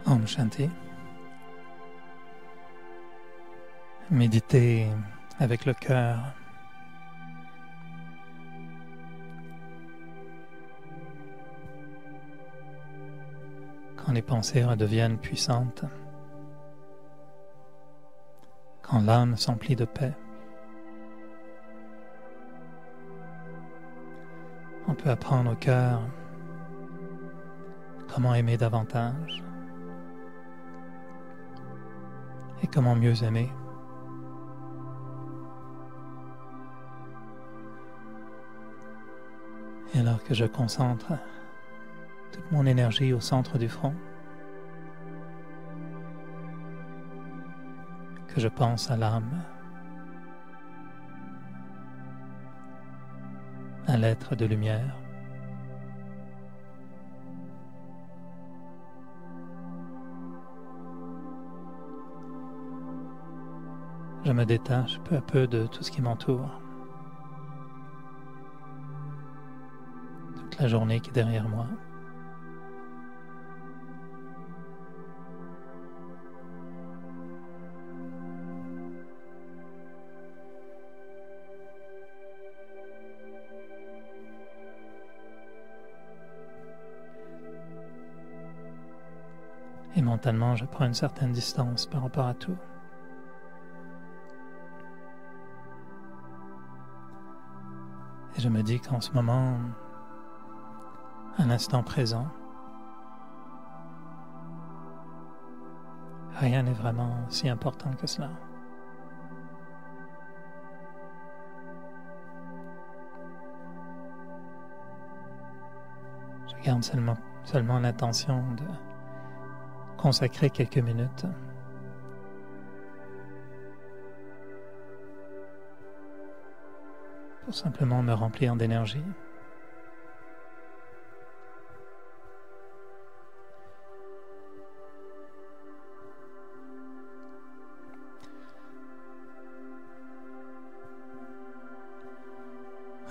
Om Shanti. Méditer avec le cœur. Quand les pensées redeviennent puissantes, quand l'âme s'emplit de paix, on peut apprendre au cœur comment aimer davantage et comment mieux aimer. Et alors que je concentre toute mon énergie au centre du front, que je pense à l'âme, à l'être de lumière, je me détache peu à peu de tout ce qui m'entoure. Toute la journée qui est derrière moi. Et mentalement, je prends une certaine distance par rapport à tout. Et je me dis qu'en ce moment, à l'instant présent, rien n'est vraiment si important que cela. Je garde seulement l'intention de consacrer quelques minutes pour simplement me remplir d'énergie.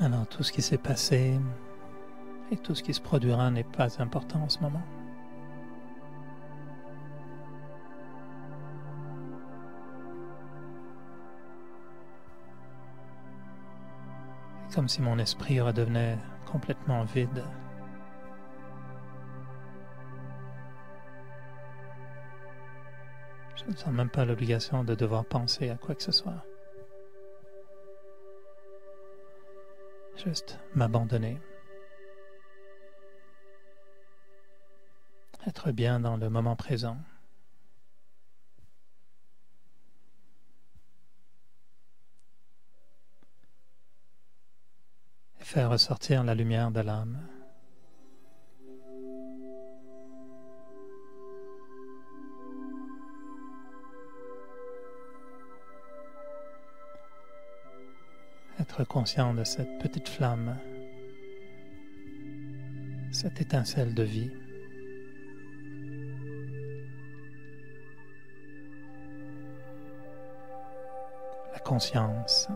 Alors tout ce qui s'est passé et tout ce qui se produira n'est pas important en ce moment. C'est comme si mon esprit redevenait complètement vide. Je ne sens même pas l'obligation de devoir penser à quoi que ce soit. Juste m'abandonner. Être bien dans le moment présent. Et faire ressortir la lumière de l'âme. Être conscient de cette petite flamme, cette étincelle de vie. La conscience.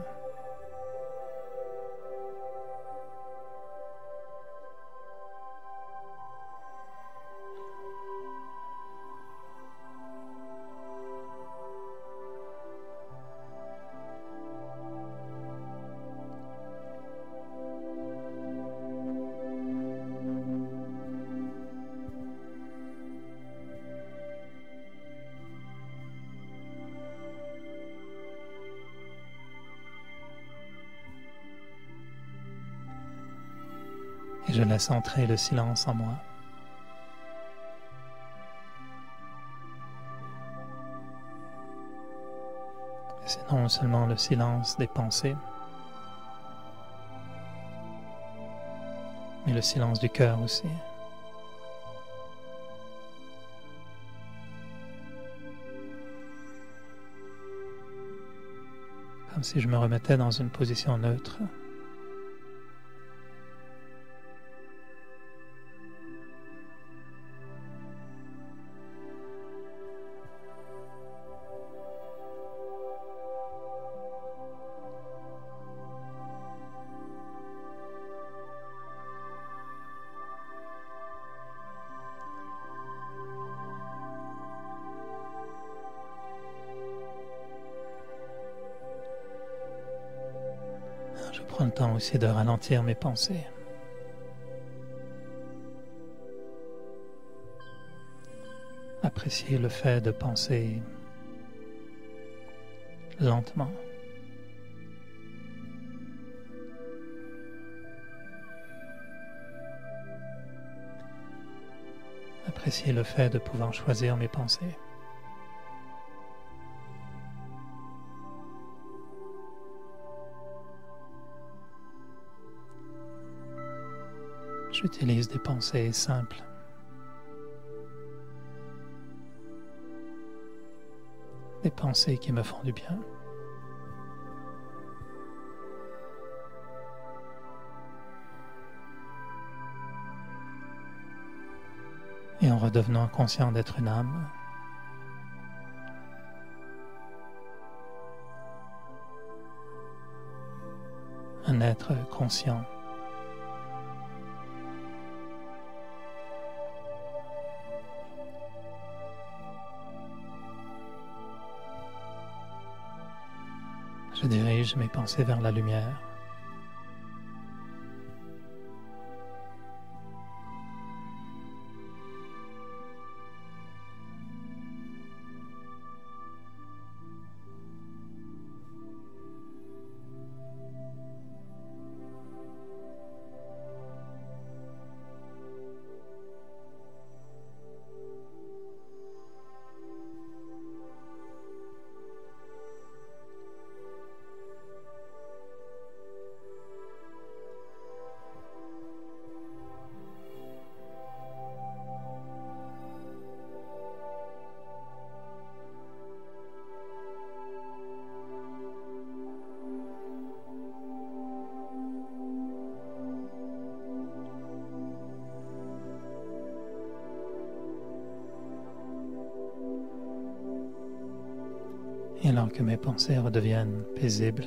Et je laisse entrer le silence en moi. Et c'est non seulement le silence des pensées, mais le silence du cœur aussi. Comme si je me remettais dans une position neutre. Prends le temps aussi de ralentir mes pensées. Apprécier le fait de penser lentement. Apprécier le fait de pouvoir choisir mes pensées. J'utilise des pensées simples. Des pensées qui me font du bien. Et en redevenant conscient d'être une âme, un être conscient, je dirige mes pensées vers la lumière. Et alors que mes pensées redeviennent paisibles,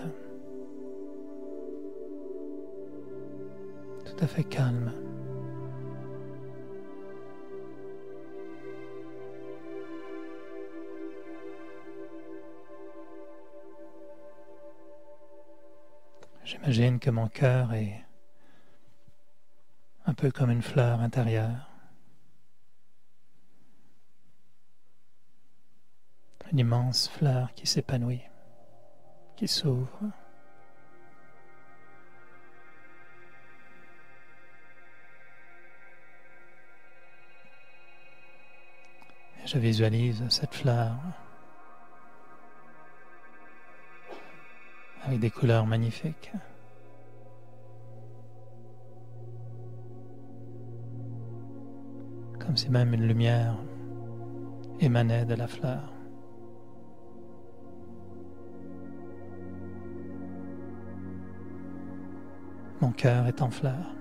tout à fait calmes, j'imagine que mon cœur est un peu comme une fleur intérieure. Une immense fleur qui s'épanouit, qui s'ouvre. Et je visualise cette fleur avec des couleurs magnifiques. Comme si même une lumière émanait de la fleur. Mon cœur est en fleurs.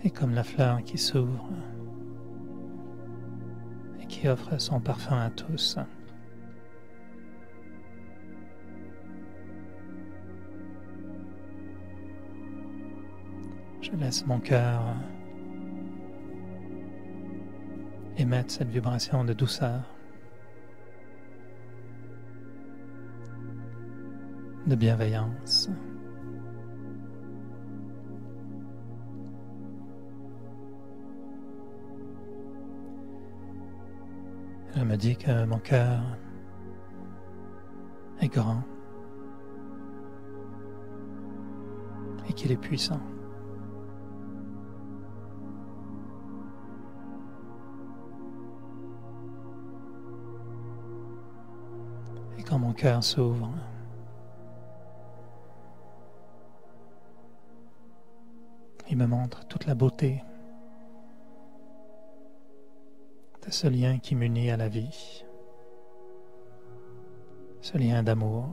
Et comme la fleur qui s'ouvre et qui offre son parfum à tous, je laisse mon cœur émettre cette vibration de douceur, de bienveillance. Je me dis que mon cœur est grand et qu'il est puissant. Et quand mon cœur s'ouvre, il me montre toute la beauté de ce lien qui m'unit à la vie, ce lien d'amour.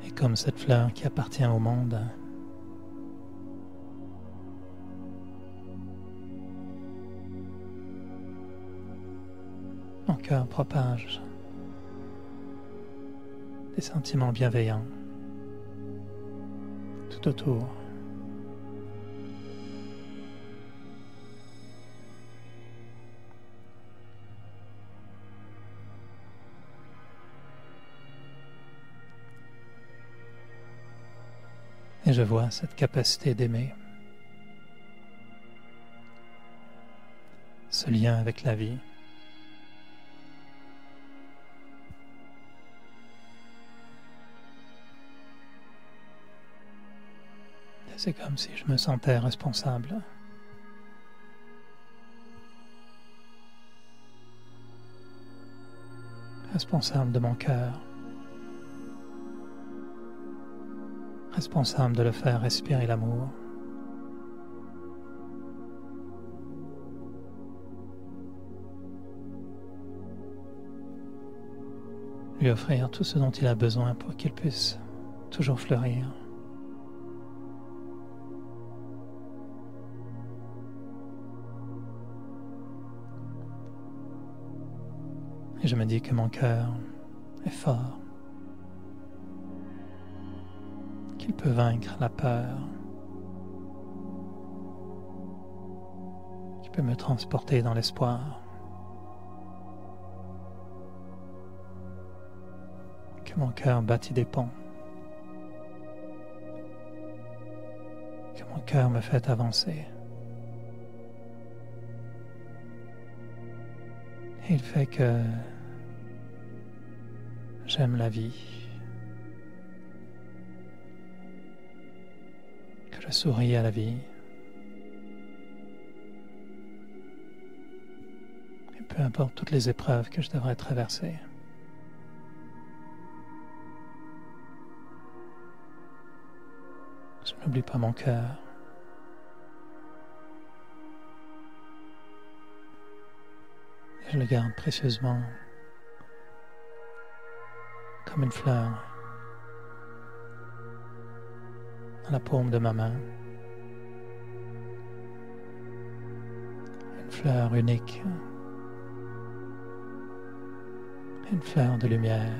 Et comme cette fleur qui appartient au monde, mon cœur propage des sentiments bienveillants tout autour. Et je vois cette capacité d'aimer, ce lien avec la vie. C'est comme si je me sentais responsable. Responsable de mon cœur. Responsable de le faire respirer l'amour. Lui offrir tout ce dont il a besoin pour qu'il puisse toujours fleurir. Et je me dis que mon cœur est fort, qu'il peut vaincre la peur, qu'il peut me transporter dans l'espoir, que mon cœur bâtit des ponts, que mon cœur me fait avancer. Et il fait que j'aime la vie, que je souris à la vie. Et peu importe toutes les épreuves que je devrais traverser. Je n'oublie pas mon cœur. Et je le garde précieusement comme une fleur à la paume de ma main. Une fleur unique. Une fleur de lumière.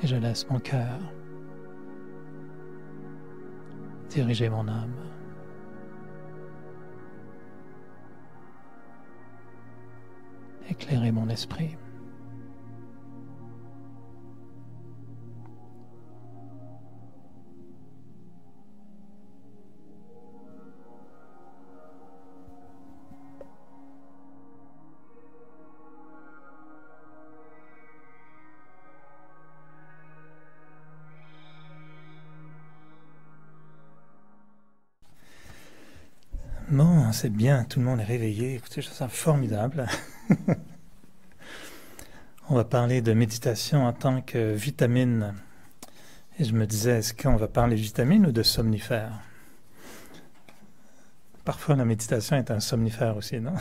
Et je laisse mon cœur diriger mon âme. Éclairer mon esprit. Bon, c'est bien, tout le monde est réveillé. Écoutez, je trouve ça formidable. On va parler de méditation en tant que vitamine. Et je me disais, est-ce qu'on va parler de vitamine ou de somnifère? Parfois, la méditation est un somnifère aussi, non?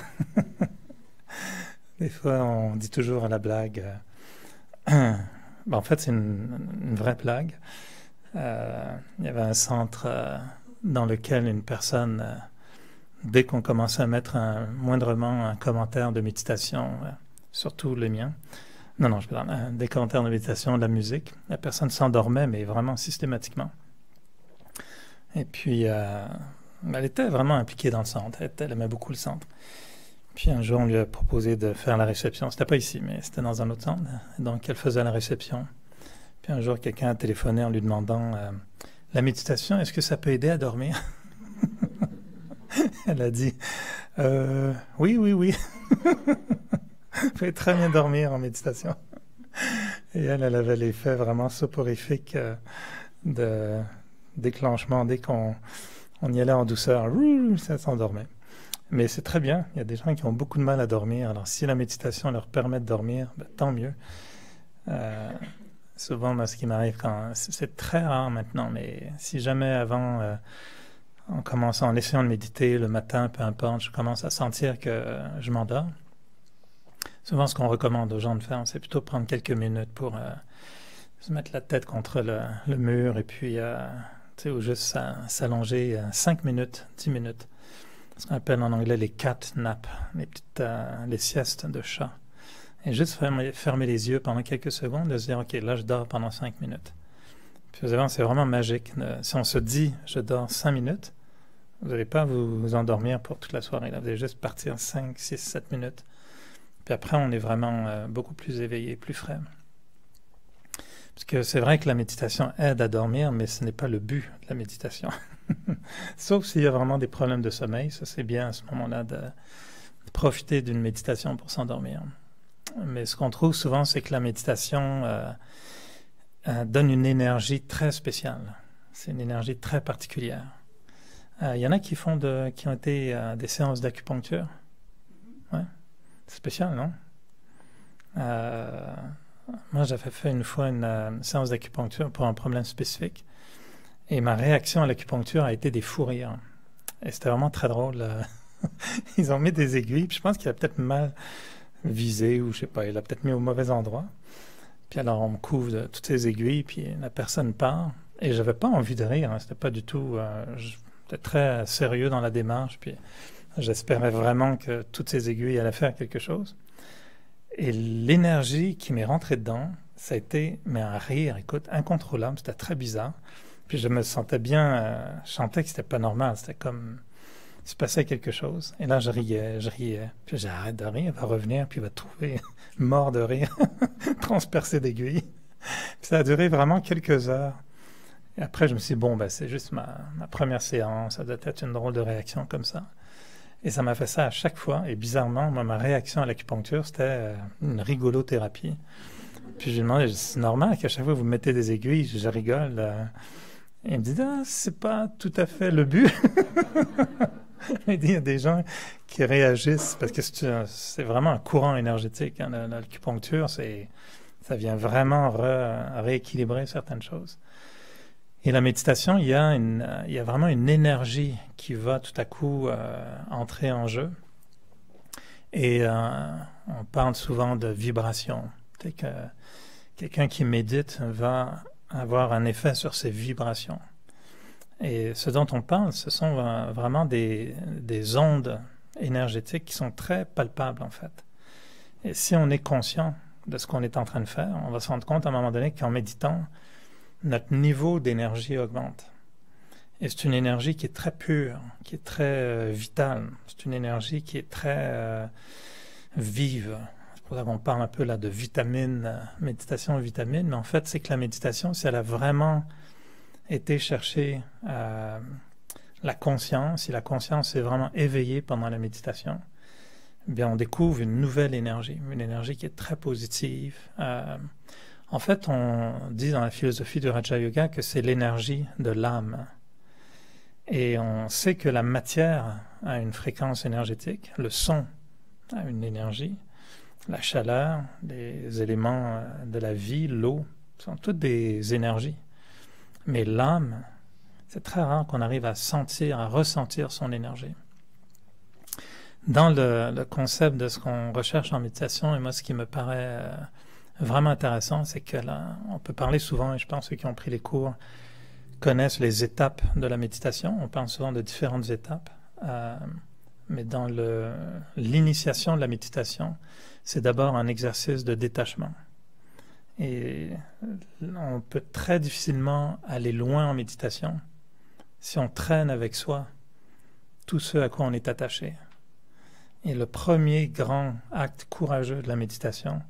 Des fois, on dit toujours à la blague. En fait, c'est une vraie blague. Il y avait un centre dans lequel une personne... dès qu'on commençait à mettre moindrement un commentaire de méditation, surtout les miens, je peux dire, des commentaires de méditation, de la musique, la personne s'endormait, mais vraiment systématiquement. Et puis, elle était vraiment impliquée dans le centre, elle aimait beaucoup le centre. Puis un jour, on lui a proposé de faire la réception. C'était pas ici, mais c'était dans un autre centre. Donc, elle faisait la réception. Puis un jour, quelqu'un a téléphoné en lui demandant « La méditation, est-ce que ça peut aider à dormir ?» Elle a dit oui. Vous pouvez très bien dormir en méditation. Et elle avait l'effet vraiment soporifique de déclenchement. Dès qu'on y allait en douceur, ça s'endormait. Mais c'est très bien. Il y a des gens qui ont beaucoup de mal à dormir. Alors si la méditation leur permet de dormir, tant mieux. Souvent, moi, ce qui m'arrive c'est très rare maintenant, mais si jamais avant... en essayant de méditer le matin, peu importe, je commence à sentir que je m'endors. Souvent, ce qu'on recommande aux gens de faire, c'est plutôt prendre quelques minutes pour se mettre la tête contre le mur et puis, tu sais, ou juste s'allonger 5 minutes, 10 minutes. Ce qu'on appelle en anglais les cat naps, les siestes de chat. Et juste fermer les yeux pendant quelques secondes et se dire, OK, là, je dors pendant 5 minutes. Puis vous allez voir, c'est vraiment magique. Si on se dit, je dors 5 minutes, vous n'allez pas vous endormir pour toute la soirée. Là. Vous allez juste partir 5, 6, 7 minutes. Puis après, on est vraiment beaucoup plus éveillé, plus frais. Parce que c'est vrai que la méditation aide à dormir, mais ce n'est pas le but de la méditation. Sauf s'il y a vraiment des problèmes de sommeil. Ça, c'est bien à ce moment-là de profiter d'une méditation pour s'endormir. Mais ce qu'on trouve souvent, c'est que la méditation donne une énergie très spéciale. C'est une énergie très particulière. Il y en a qui ont été des séances d'acupuncture. Ouais. C'est spécial, non? Moi, j'avais fait une fois une séance d'acupuncture pour un problème spécifique. Et ma réaction à l'acupuncture a été des fous rires. Et c'était vraiment très drôle. Ils ont mis des aiguilles, puis je pense qu'il a peut-être mal visé, ou je sais pas, il a peut-être mis au mauvais endroit. Puis alors, on me couvre de toutes ces aiguilles, puis la personne part. Et j'avais pas envie de rire, hein. C'était pas du tout... j'étais très sérieux dans la démarche, puis j'espérais vraiment que toutes ces aiguilles allaient faire quelque chose. Et l'énergie qui m'est rentrée dedans, ça a été, mais un rire, écoute, incontrôlable, c'était très bizarre. Puis je me sentais bien, je sentais que c'était pas normal, c'était comme, il se passait quelque chose. Et là, je riais. Puis j'arrête de rire, il va revenir, puis il va te trouver mort de rire, transpercé d'aiguilles. Puis ça a duré vraiment quelques heures. Et après, je me suis dit, bon, ben, c'est juste ma première séance, ça doit être une drôle de réaction comme ça. Et ça m'a fait ça à chaque fois. Et bizarrement, moi, ma réaction à l'acupuncture, c'était une rigolothérapie. Puis je lui ai demandé, c'est normal qu'à chaque fois vous mettez des aiguilles, je rigole. Et il me dit, ah, c'est pas tout à fait le but. Il dit, il y a des gens qui réagissent, parce que c'est vraiment un courant énergétique. Hein, l'acupuncture, ça vient vraiment rééquilibrer certaines choses. Et la méditation, il y a vraiment une énergie qui va tout à coup entrer en jeu. Et on parle souvent de vibration. C'est que quelqu'un qui médite va avoir un effet sur ses vibrations. Et ce dont on parle, ce sont vraiment des ondes énergétiques qui sont très palpables en fait. Et si on est conscient de ce qu'on est en train de faire, on va se rendre compte à un moment donné qu'en méditant, notre niveau d'énergie augmente. Et c'est une énergie qui est très pure, qui est très vitale. C'est une énergie qui est très vive. C'est pour ça qu'on parle un peu là de vitamine, méditation et vitamine. Mais en fait, c'est que la méditation, si elle a vraiment été chercher la conscience, si la conscience est vraiment éveillée pendant la méditation, eh bien, on découvre une nouvelle énergie, une énergie qui est très positive. En fait, on dit dans la philosophie du Raja Yoga que c'est l'énergie de l'âme. Et on sait que la matière a une fréquence énergétique, le son a une énergie, la chaleur, les éléments de la vie, l'eau, sont toutes des énergies. Mais l'âme, c'est très rare qu'on arrive à sentir, à ressentir son énergie. Dans le concept de ce qu'on recherche en méditation, et moi ce qui me paraît vraiment intéressant, c'est que là, on peut parler souvent, et je pense que ceux qui ont pris les cours connaissent les étapes de la méditation. On parle souvent de différentes étapes, mais dans l'initiation de la méditation, c'est d'abord un exercice de détachement. Et on peut très difficilement aller loin en méditation si on traîne avec soi tout ce à quoi on est attaché. Et le premier grand acte courageux de la méditation,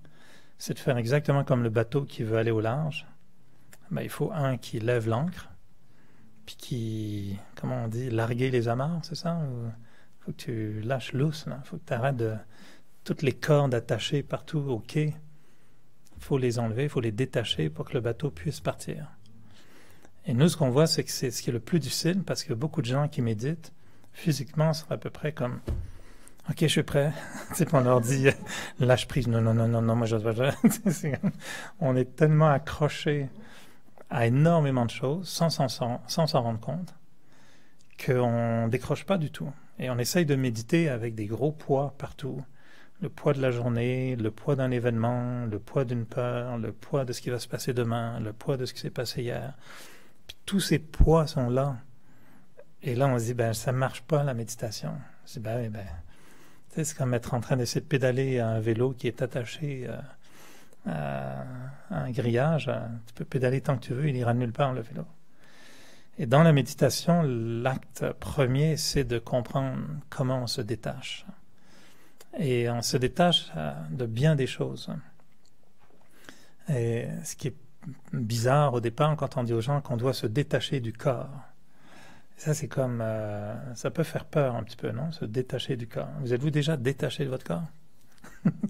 c'est de faire exactement comme le bateau qui veut aller au large. Ben, il faut un qui lève l'ancre, puis qui, comment on dit, larguer les amarres, c'est ça? Il faut que tu lâches lousse, il faut que tu arrêtes de... Toutes les cordes attachées partout au quai, il faut les enlever, il faut les détacher pour que le bateau puisse partir. Et nous, ce qu'on voit, c'est que c'est ce qui est le plus difficile, parce que beaucoup de gens qui méditent, physiquement, sont à peu près comme... OK, je suis prêt. On leur dit, lâche prise. Non, moi je... On est tellement accroché à énormément de choses, sans s'en rendre compte, qu'on ne décroche pas du tout. Et on essaye de méditer avec des gros poids partout. le poids de la journée, le poids d'un événement, le poids d'une peur, le poids de ce qui va se passer demain, le poids de ce qui s'est passé hier. Puis tous ces poids sont là. Et là, on se dit, ben, ça marche pas, la méditation. Je dis, ben, oui, ben, c'est comme être en train d'essayer de pédaler à un vélo qui est attaché à un grillage. Tu peux pédaler tant que tu veux, il ira nulle part, le vélo. Et dans la méditation, l'acte premier, c'est de comprendre comment on se détache. Et on se détache de bien des choses. Et ce qui est bizarre au départ, quand on dit aux gens qu'on doit se détacher du corps. Ça, c'est comme... ça peut faire peur un petit peu, non? Se détacher du corps. Vous êtes-vous déjà détaché de votre corps?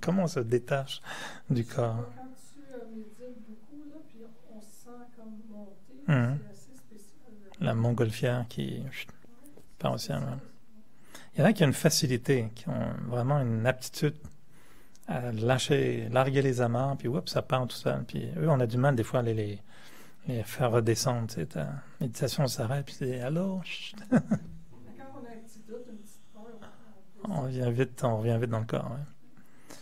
Comment on se détache du corps? Quand tu médites beaucoup, là, puis on se sent comme monter, c'est assez spécial. La montgolfière qui part au ciel. Il y en a qui ont une facilité, qui ont vraiment une aptitude à larguer les amarres, puis oups, ça part tout seul. Puis eux, on a du mal des fois à les faire redescendre. Tu sais, ta méditation s'arrête, puis c'est allô. Quand on a un petit doute, une petite peur, on revient vite dans le corps. Ouais.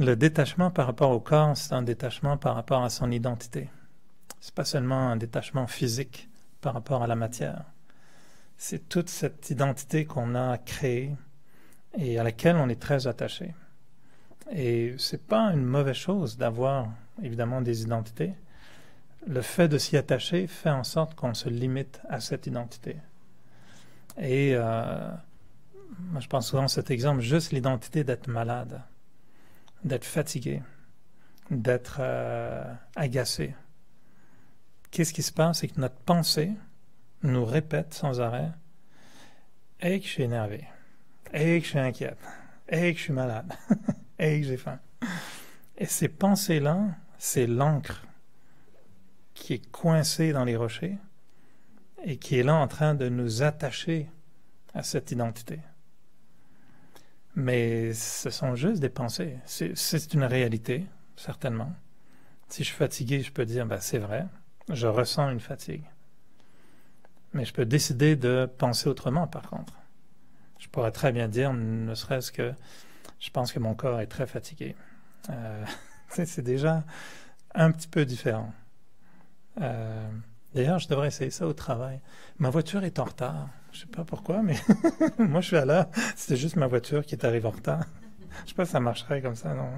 Le détachement par rapport au corps, c'est un détachement par rapport à son identité. C'est pas seulement un détachement physique par rapport à la matière. C'est toute cette identité qu'on a créée et à laquelle on est très attaché. Et c'est pas une mauvaise chose d'avoir évidemment des identités. Le fait de s'y attacher fait en sorte qu'on se limite à cette identité. Et moi je pense souvent à cet exemple, juste l'identité d'être malade, d'être fatigué, d'être agacé. Qu'est-ce qui se passe? C'est que notre pensée nous répète sans arrêt « Hey, que je suis énervé. Hey, que je suis inquiète. Hey, que je suis malade. Hey, que j'ai faim. » Et ces pensées-là, c'est l'encre qui est coincée dans les rochers et qui est là en train de nous attacher à cette identité. Mais ce sont juste des pensées. C'est une réalité, certainement. Si je suis fatigué, je peux dire ben, « c'est vrai, je ressens une fatigue. » Mais je peux décider de penser autrement, par contre. Je pourrais très bien dire, ne serait-ce que je pense que mon corps est très fatigué. C'est déjà un petit peu différent. D'ailleurs, je devrais essayer ça au travail. Ma voiture est en retard. Je ne sais pas pourquoi, mais moi, je suis à l'heure. C'était juste ma voiture qui est arrivée en retard. Je ne sais pas si ça marcherait comme ça, non.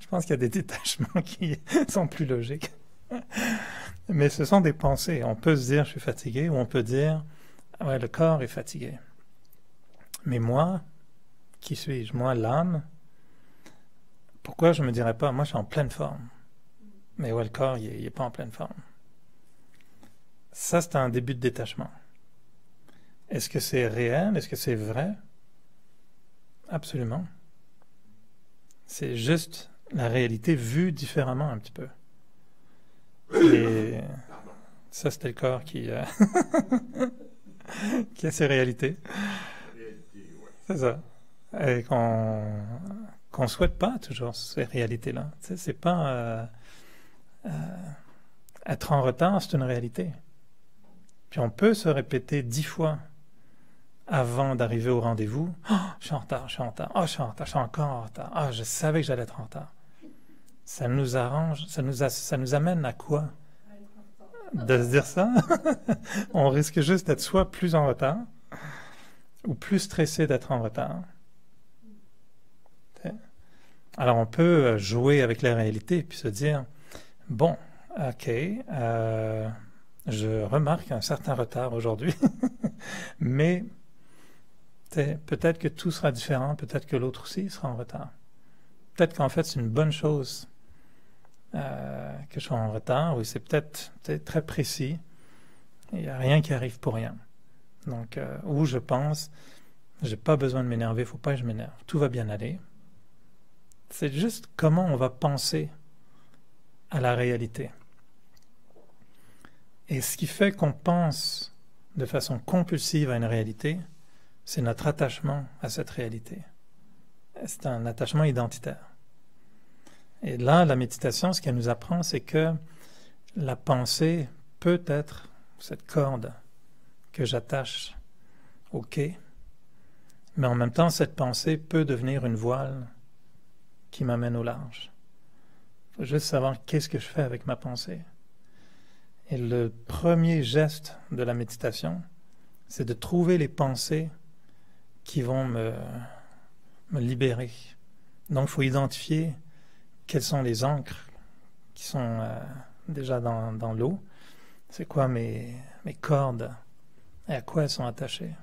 Je pense qu'il y a des détachements qui sont plus logiques. Mais ce sont des pensées. On peut se dire je suis fatigué ou on peut dire ouais, le corps est fatigué. Mais moi, qui suis-je? Moi, l'âme, pourquoi je ne me dirais pas moi je suis en pleine forme? Mais ouais, le corps, il n'est pas en pleine forme. Ça, c'est un début de détachement. Est-ce que c'est réel? Est-ce que c'est vrai? Absolument. C'est juste la réalité vue différemment un petit peu. Et ça, c'était le corps qui a ses réalités. C'est ça. Et qu'on souhaite pas toujours ces réalités-là. Tu sais, c'est pas... être en retard, c'est une réalité. Puis on peut se répéter 10 fois avant d'arriver au rendez-vous. Oh, je suis en retard, je suis en retard. Oh, je suis en retard, je suis encore en retard. Ah, je savais que j'allais être en retard. Ça nous arrange, ça nous amène à quoi? De se dire ça? On risque juste d'être soit plus en retard, ou plus stressé d'être en retard. Alors on peut jouer avec la réalité puis se dire, bon, ok, je remarque un certain retard aujourd'hui, mais peut-être que tout sera différent, peut-être que l'autre aussi sera en retard. Peut-être qu'en fait c'est une bonne chose que je sois en retard, oui, c'est peut-être très précis, il n'y a rien qui arrive pour rien. Donc, où je pense, j'ai pas besoin de m'énerver, il ne faut pas que je m'énerve, tout va bien aller. C'est juste comment on va penser à la réalité. Et ce qui fait qu'on pense de façon compulsive à une réalité, c'est notre attachement à cette réalité. C'est un attachement identitaire. Et là, la méditation, ce qu'elle nous apprend, c'est que la pensée peut être cette corde que j'attache au quai, Mais en même temps, cette pensée peut devenir une voile qui m'amène au large. Il faut juste savoir qu'est-ce que je fais avec ma pensée. Et le premier geste de la méditation, c'est de trouver les pensées qui vont me libérer. Donc, il faut identifier quelles sont les ancres qui sont déjà dans l'eau. C'est quoi mes cordes et à quoi elles sont attachées.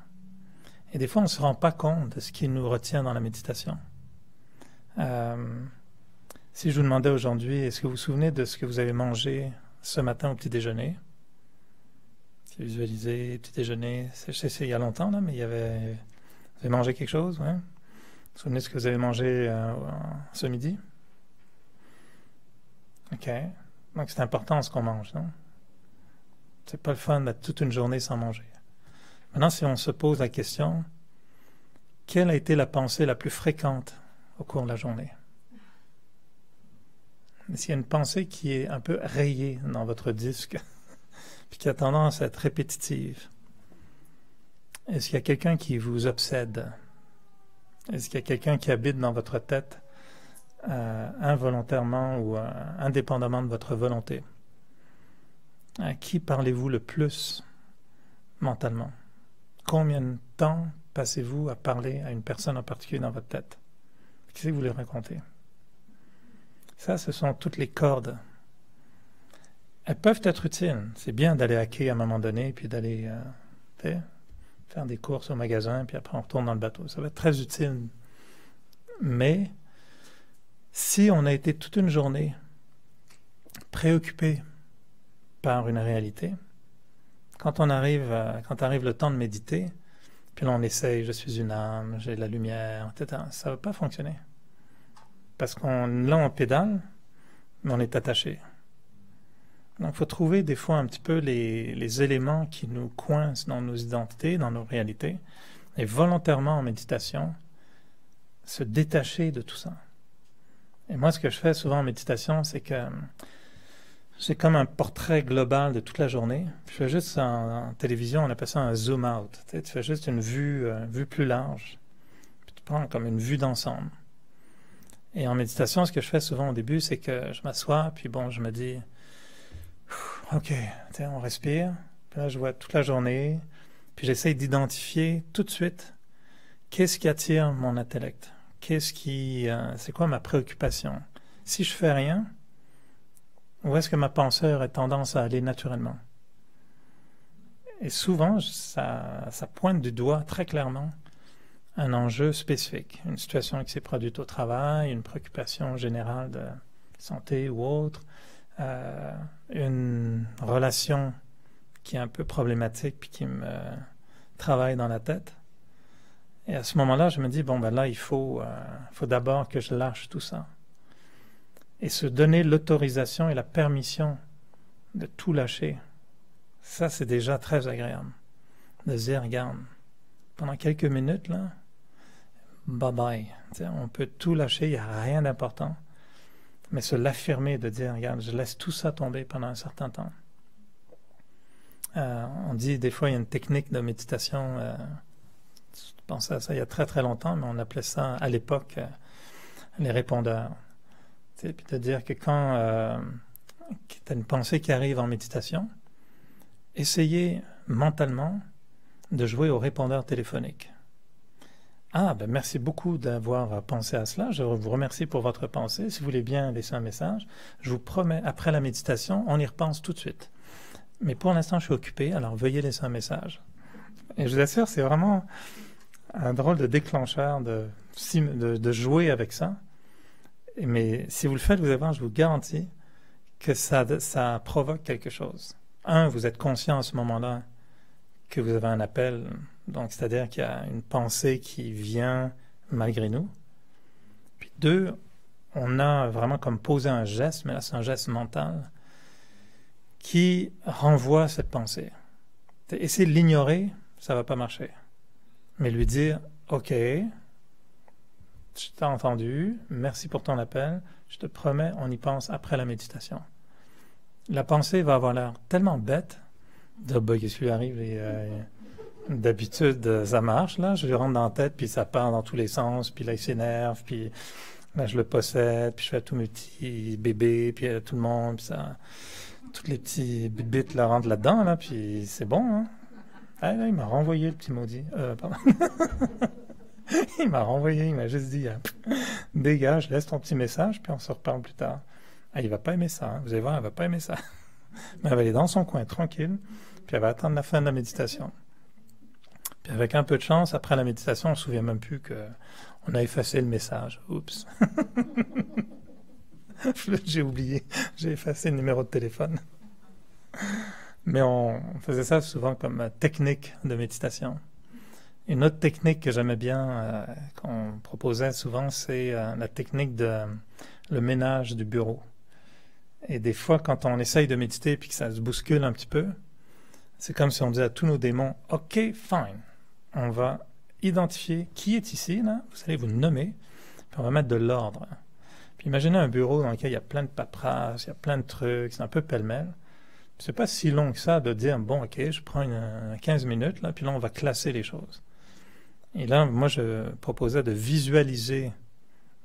Et des fois, on ne se rend pas compte de ce qui nous retient dans la méditation. Si je vous demandais aujourd'hui, est-ce que vous vous souvenez de ce que vous avez mangé ce matin au petit déjeuner? Si vous visualisez, petit déjeuner, c'est il y a longtemps, là, mais vous avez mangé quelque chose, ouais? Vous vous souvenez de ce que vous avez mangé ce midi? OK. Donc c'est important ce qu'on mange, non? C'est pas le fun d'être toute une journée sans manger. Maintenant, si on se pose la question, quelle a été la pensée la plus fréquente au cours de la journée? S'il y a une pensée qui est un peu rayée dans votre disque, puis qui a tendance à être répétitive, est-ce qu'il y a quelqu'un qui vous obsède? Est-ce qu'il y a quelqu'un qui habite dans votre tête involontairement ou indépendamment de votre volonté? À qui parlez-vous le plus mentalement? Combien de temps passez-vous à parler à une personne en particulier dans votre tête? Qu'est-ce que vous lui racontez? Ça, ce sont toutes les cordes. Elles peuvent être utiles. C'est bien d'aller à quai à un moment donné, puis d'aller faire des courses au magasin, puis après on retourne dans le bateau. Ça va être très utile. Mais si on a été toute une journée préoccupé par une réalité, quand arrive le temps de méditer, puis là on essaye, je suis une âme, j'ai de la lumière, etc., ça ne va pas fonctionner. Parce on pédale, mais on est attaché. Donc il faut trouver des fois un petit peu les éléments qui nous coincent dans nos identités, dans nos réalités, et volontairement en méditation, se détacher de tout ça. Et moi, ce que je fais souvent en méditation, c'est que j'ai comme un portrait global de toute la journée. Je fais juste en télévision, on appelle ça un zoom out. Tu fais juste une vue plus large. Puis tu prends comme une vue d'ensemble. Et en méditation, ce que je fais souvent au début, c'est que je m'assois, puis bon, je me dis, OK, on respire. Puis là, je vois toute la journée. Puis j'essaie d'identifier tout de suite qu'est-ce qui attire mon intellect. C'est quoi ma préoccupation? Si je fais rien, où est-ce que ma pensée aurait tendance à aller naturellement? Et souvent, ça pointe du doigt très clairement un enjeu spécifique, une situation qui s'est produite au travail, une préoccupation générale de santé ou autre, une relation qui est un peu problématique puis qui me travaille dans la tête. Et à ce moment-là, je me dis, bon, ben là, il faut d'abord que je lâche tout ça. Et se donner l'autorisation et la permission de tout lâcher. Ça, c'est déjà très agréable. De se dire, regarde, pendant quelques minutes, là, bye-bye. On peut tout lâcher, il n'y a rien d'important. Mais se l'affirmer, de dire, regarde, je laisse tout ça tomber pendant un certain temps. On dit, des fois, il y a une technique de méditation, je pensais à ça il y a très très longtemps, mais on appelait ça à l'époque les répondeurs. Puis de dire que quand tu as une pensée qui arrive en méditation, essayez mentalement de jouer au répondeur téléphonique. Ah, ben merci beaucoup d'avoir pensé à cela. Je vous remercie pour votre pensée. Si vous voulez bien laisser un message, je vous promets, après la méditation, on y repense tout de suite. Mais pour l'instant, je suis occupé, alors veuillez laisser un message. Et je vous assure, c'est vraiment un drôle de déclencheur de jouer avec ça. Mais si vous le faites, vous allez voir, je vous garantis que ça provoque quelque chose. Vous êtes conscient à ce moment-là que vous avez un appel, donc c'est-à-dire qu'il y a une pensée qui vient malgré nous. Puis 2, on a vraiment comme posé un geste, mais là c'est un geste mental, qui renvoie cette pensée. Essayer de l'ignorer, ça ne va pas marcher. Mais lui dire, OK, je t'ai entendu, merci pour ton appel, je te promets, on y pense après la méditation. La pensée va avoir l'air tellement bête, de qu'est-ce qui lui arrive, d'habitude, ça marche, là. Je lui rentre dans la tête, puis ça part dans tous les sens, puis là, il s'énerve, puis là, je le possède, puis je fais tous mes petits bébés, puis tout le monde, puis ça... Toutes les petits bibites là, rentrent là-dedans, là, puis c'est bon, hein. Ah, là, il m'a renvoyé, le petit maudit. Pardon. Il m'a renvoyé, il m'a juste dit dégage, laisse ton petit message, puis on se reparle plus tard. Ah, il va pas aimer ça, hein. Vous allez voir, elle va pas aimer ça. Mais elle va aller dans son coin, tranquille, puis elle va attendre la fin de la méditation. Puis avec un peu de chance, après la méditation, on ne se souvient même plus qu'on a effacé le message. Oups. J'ai oublié, j'ai effacé le numéro de téléphone. Mais on faisait ça souvent comme technique de méditation. Une autre technique que j'aimais bien, qu'on proposait souvent, c'est la technique de le ménage du bureau. Et des fois, quand on essaye de méditer et que ça se bouscule un petit peu, c'est comme si on disait à tous nos démons, « OK, fine, on va identifier qui est ici, là. Vous allez vous nommer, puis on va mettre de l'ordre. » Puis imaginez un bureau dans lequel il y a plein de paperasses, il y a plein de trucs, c'est un peu pêle-mêle. C'est pas si long que ça de dire, bon, OK, je prends 15 minutes, là, puis là, on va classer les choses. Et là, moi, je proposais de visualiser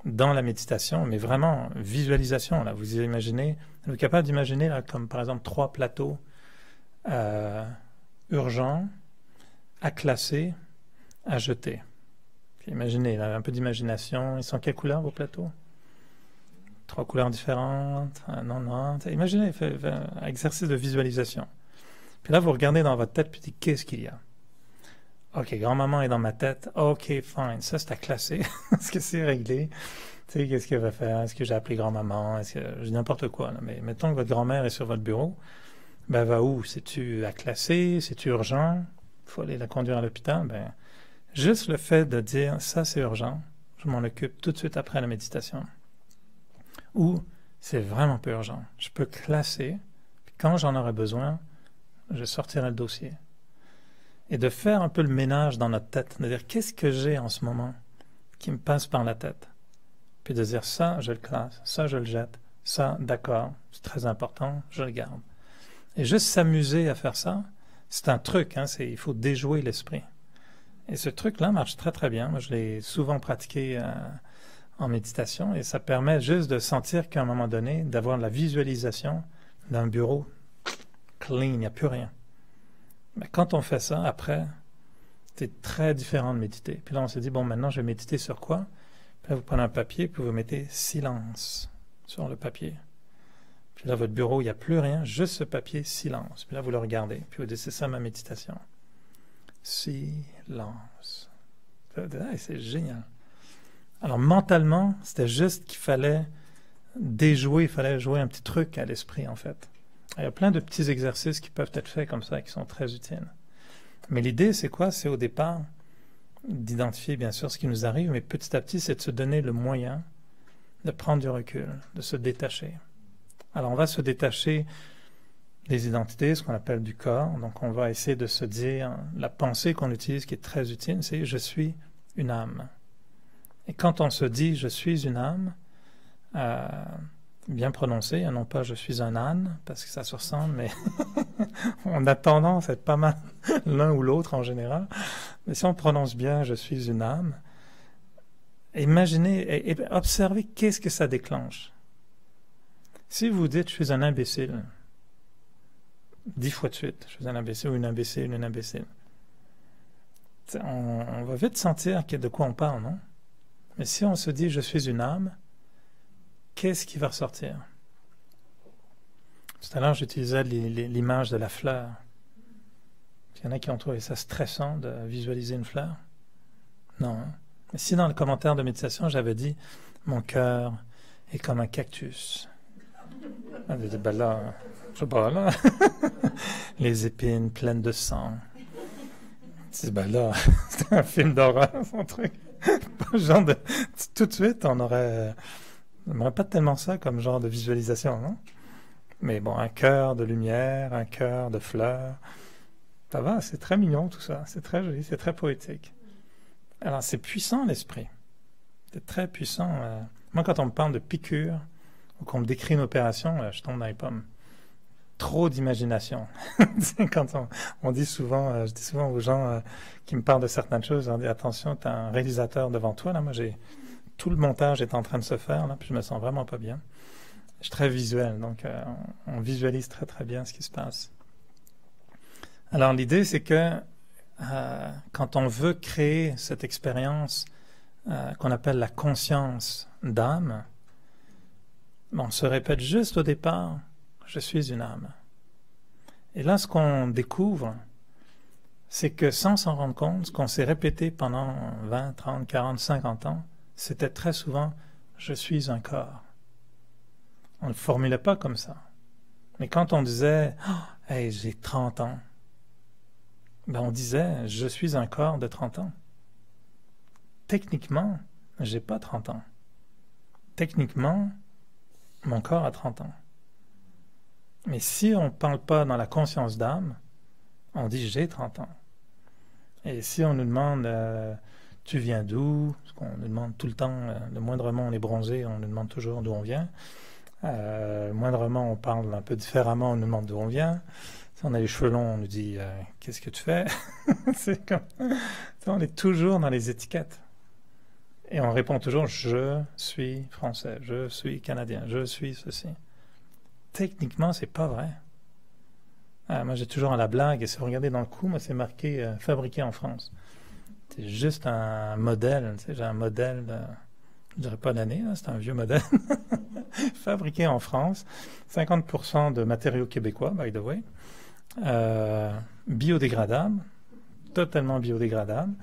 dans la méditation, mais vraiment, visualisation, là, vous imaginez, vous êtes capable d'imaginer, là, comme par exemple, 3 plateaux urgents, à classer, à jeter. Puis imaginez, là, un peu d'imagination. Ils sont quelle couleur, vos plateaux? 3 couleurs différentes, non. Imaginez, fait un exercice de visualisation. Puis là, vous regardez dans votre tête, puis dites, qu'est-ce qu'il y a? OK, grand-maman est dans ma tête. OK, fine. Ça, c'est à classer. Est-ce que c'est réglé? Tu sais, qu'est-ce qu'elle va faire? Est-ce que j'ai appelé grand-maman? Est-ce que je dis n'importe quoi, là. Mais mettons que votre grand-mère est sur votre bureau. Ben, elle va où? C'est-tu à classer? C'est-tu urgent? Il faut aller la conduire à l'hôpital? Ben, juste le fait de dire, ça, c'est urgent. Je m'en occupe tout de suite après la méditation. Ou c'est vraiment peu urgent. Je peux classer, puis quand j'en aurai besoin, je sortirai le dossier. Et de faire un peu le ménage dans notre tête, de dire qu'est-ce que j'ai en ce moment qui me passe par la tête. Puis de dire ça, je le classe, ça, je le jette, ça, d'accord, c'est très important, je le garde. Et juste s'amuser à faire ça, c'est un truc, hein, il faut déjouer l'esprit. Et ce truc-là marche très très bien. Moi, je l'ai souvent pratiqué en méditation, et ça permet juste de sentir qu'à un moment donné, d'avoir la visualisation d'un bureau clean, il n'y a plus rien. Mais quand on fait ça, après, c'est très différent de méditer. Puis là, on s'est dit, bon, maintenant, je vais méditer sur quoi? Puis là, vous prenez un papier, puis vous mettez silence sur le papier. Puis là, votre bureau, il n'y a plus rien, juste ce papier, silence. Puis là, vous le regardez, puis vous dites, c'est ça ma méditation. Silence. C'est génial. Alors, mentalement, c'était juste qu'il fallait déjouer, il fallait jouer un petit truc à l'esprit, en fait. Il y a plein de petits exercices qui peuvent être faits comme ça, qui sont très utiles. Mais l'idée, c'est quoi? C'est au départ d'identifier, bien sûr, ce qui nous arrive, mais petit à petit, c'est de se donner le moyen de prendre du recul, de se détacher. Alors, on va se détacher des identités, ce qu'on appelle du corps. Donc, on va essayer de se dire, la pensée qu'on utilise, qui est très utile, c'est « je suis une âme ». Et quand on se dit « je suis une âme », bien prononcé, non pas « je suis un âne », parce que ça se ressemble, mais on a tendance à être pas mal l'un ou l'autre en général. Mais si on prononce bien « je suis une âme », imaginez et observez qu'est-ce que ça déclenche. Si vous dites « je suis un imbécile », 10 fois de suite, je suis un imbécile ou une imbécile. On va vite sentir de quoi on parle, non? Mais si on se dit « je suis une âme », qu'est-ce qui va ressortir? Tout à l'heure, j'utilisais l'image de la fleur. Il y en a qui ont trouvé ça stressant de visualiser une fleur. Non. Hein? Mais si dans le commentaire de méditation, j'avais dit « mon cœur est comme un cactus ». On dit « ben là, je sais pas, là. Les épines pleines de sang. » C'est ben là, c'est un film d'horreur, son truc. Genre de, tout de suite, on n'aurait pas tellement ça comme genre de visualisation, non? Mais bon, un cœur de lumière, un cœur de fleurs, ça va, c'est très mignon tout ça, c'est très joli, c'est très poétique. Alors, c'est puissant l'esprit, c'est très puissant. Moi, quand on me parle de piqûre, ou qu'on me décrit une opération, je tombe dans les pommes. trop d'imagination. Quand on dit souvent, je dis souvent aux gens qui me parlent de certaines choses, on dit attention, tu as un réalisateur devant toi. Là, moi, tout le montage est en train de se faire, là, puis je me sens vraiment pas bien. Je suis très visuel, donc on visualise très très bien ce qui se passe. Alors l'idée, c'est que quand on veut créer cette expérience qu'on appelle la conscience d'âme, on se répète juste au départ, je suis une âme. Et là, ce qu'on découvre, c'est que sans s'en rendre compte, ce qu'on s'est répété pendant 20, 30, 40, 50 ans, c'était très souvent, je suis un corps. On ne le formulait pas comme ça. Mais quand on disait, oh, hey, j'ai 30 ans, ben on disait, je suis un corps de 30 ans. Techniquement, j'ai pas 30 ans. Techniquement, mon corps a 30 ans. Mais si on ne parle pas dans la conscience d'âme, on dit j'ai 30 ans. Et si on nous demande tu viens d'où, parce qu'on nous demande tout le temps, le moindrement on est bronzé, on nous demande toujours d'où on vient. Moindrement on parle un peu différemment, on nous demande d'où on vient. Si on a les cheveux longs, on nous dit qu'est-ce que tu fais. C'est comme, on est toujours dans les étiquettes. Et on répond toujours je suis français, je suis canadien, je suis ceci. Techniquement, c'est pas vrai. Moi, j'ai toujours à la blague, et si vous regardez dans le coup, moi, c'est marqué fabriqué en France. C'est juste un modèle, tu sais, j'ai un modèle, je dirais pas d'année, c'est un vieux modèle, fabriqué en France, 50% de matériaux québécois, by the way, biodégradable, totalement biodégradable,